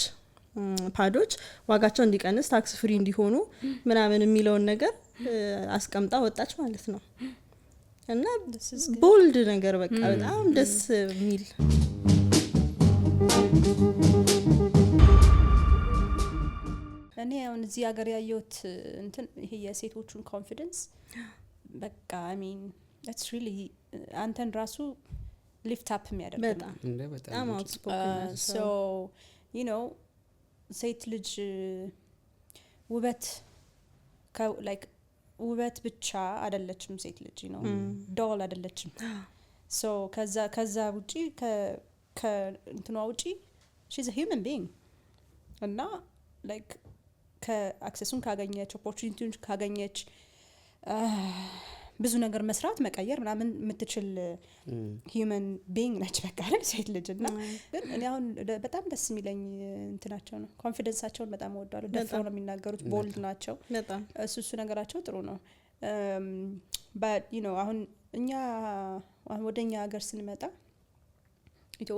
ፓዶች ዋጋቸው እንዲቀንስ ታክስ ፍሪ እንዲሆኑ ምናምን የሚለውን ነገር አስቀምጣ ወጣች ማለት ነው እና ቦልድ ነገር በቃ በጣም ደስ የሚል እኔ አሁን እዚህ ሀገር ያየሁት እንትን ይሄ የሴቶቹን ኮንፊደንስ በቃ I mean that's really አንተን ራሱ lift up የሚያደርግ በጣም outspoken so you know ሴት ልጅ ውበት like ውበት ብቻ አይደለችም ሴት ልጅ ነው ዶል አይደለችም so ከዛ ውጪ ከእንትኗ ውጪ she's a human being እና like ከአክሰሱን ካገኘች ኦፖርቹኒቲውን ካገኘች ብዙ ነገር መስራት መቀየር ምናምን የምትችል ሂዩመን ቢንግ ነች በቃ ሴት ልጅ እና ግን እኔ አሁን በጣም ደስ የሚለኝ እንትናቸው ነው ኮንፊደንሳቸውን በጣም ወዳለሁ ደፍረው ነው የሚናገሩት ቦልድ ናቸው በጣም እሱ ነገራቸው ጥሩ ነው but you know አሁን እኛ ወደኛ ሀገር ስንመጣ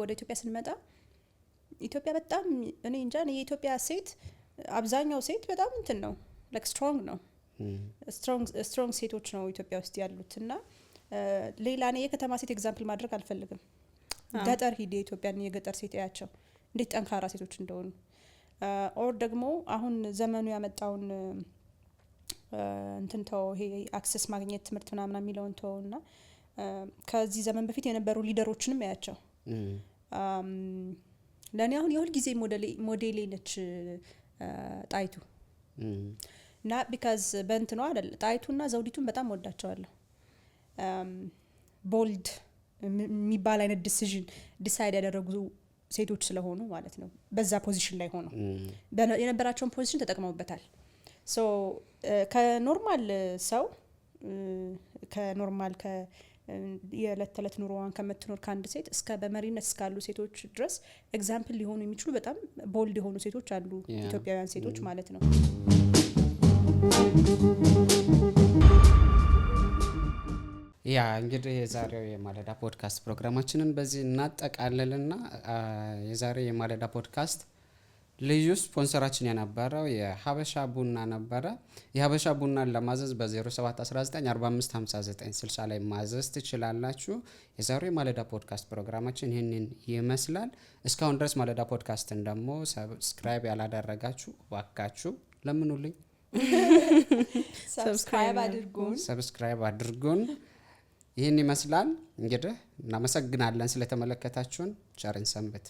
ወደ ኢትዮጵያ ስንመጣ ኢትዮጵያ በጣም እኔ እንጃ የኢትዮጵያ ሴት አብዛኛው ሴት በጣም እንትን ነው like strong ነው ስትሮንግ ሴቶች ነው ኢትዮጵያ ውስጥ ያሉትና ሌላ ነው የከተማ ሴት ኤግዛምፕል ማድረግ አልፈልግም ገጠር ሂድ የኢትዮጵያን የገጠር ሴት ያያቸው እንዴት ጠንካራ ሴቶች እንደሆኑ ኦር ደግሞ አሁን ዘመኑ ያመጣውን እንትን ተው ይሄ አክሰስ ማግኘት ትምህርት ምናምን የሚለውን ተውና ከዚህ ዘመን በፊት የነበሩ ሊደሮችንም ያያቸው ለኔ አሁን የሁል ጊዜ ሞዴሌ ነች ጣይቱ not because በእንትኗ አይደል ጣይቱና ዘውዲቱን በጣም ወዳቸዋለሁ ቦልድ የሚባል አይነት ዲሳይድ ያደረጉ ሴቶች ስለሆኑ ማለት ነው በዛ ፖዚሽን ላይ ሆነው የነበራቸውን ፖዚሽን ተጠቅመውበታል so ከኖርማል ሰው ከኖርማል የዕለት ተዕለት ኑሮዋን ከምትኖር ከአንድ ሴት እስከ በመሪነት እስካሉ ሴቶች ድረስ ኤግዛምፕል ሊሆኑ የሚችሉ በጣም ቦልድ የሆኑ ሴቶች አሉ ኢትዮጵያውያን ሴቶች ማለት ነው ያ እንግዲህ የዛሬው የማለዳ ፖድካስት ፕሮግራማችንን በዚህ እናጠቃልልና የዛሬው የማለዳ ፖድካስት ልዩ ስፖንሰራችን የነበረው የሀበሻ ቡና ነበረ የሀበሻ ቡናን ለማዘዝ በ0719455960 ላይ ማዘዝ ትችላላችሁ የዛሬው የማለዳ ፖድካስት ፕሮግራማችን ይህንን ይመስላል እስካሁን ድረስ ማለዳ ፖድካስትን ደግሞ ሰብስክራይብ ያላደረጋችሁ እባካችሁ ለምኑልኝ ሰብስክራይብ አድርጉን ይህን ይመስላል እንግዲህ እናመሰግናለን ስለተመለከታችሁን ቸርን ሰንብት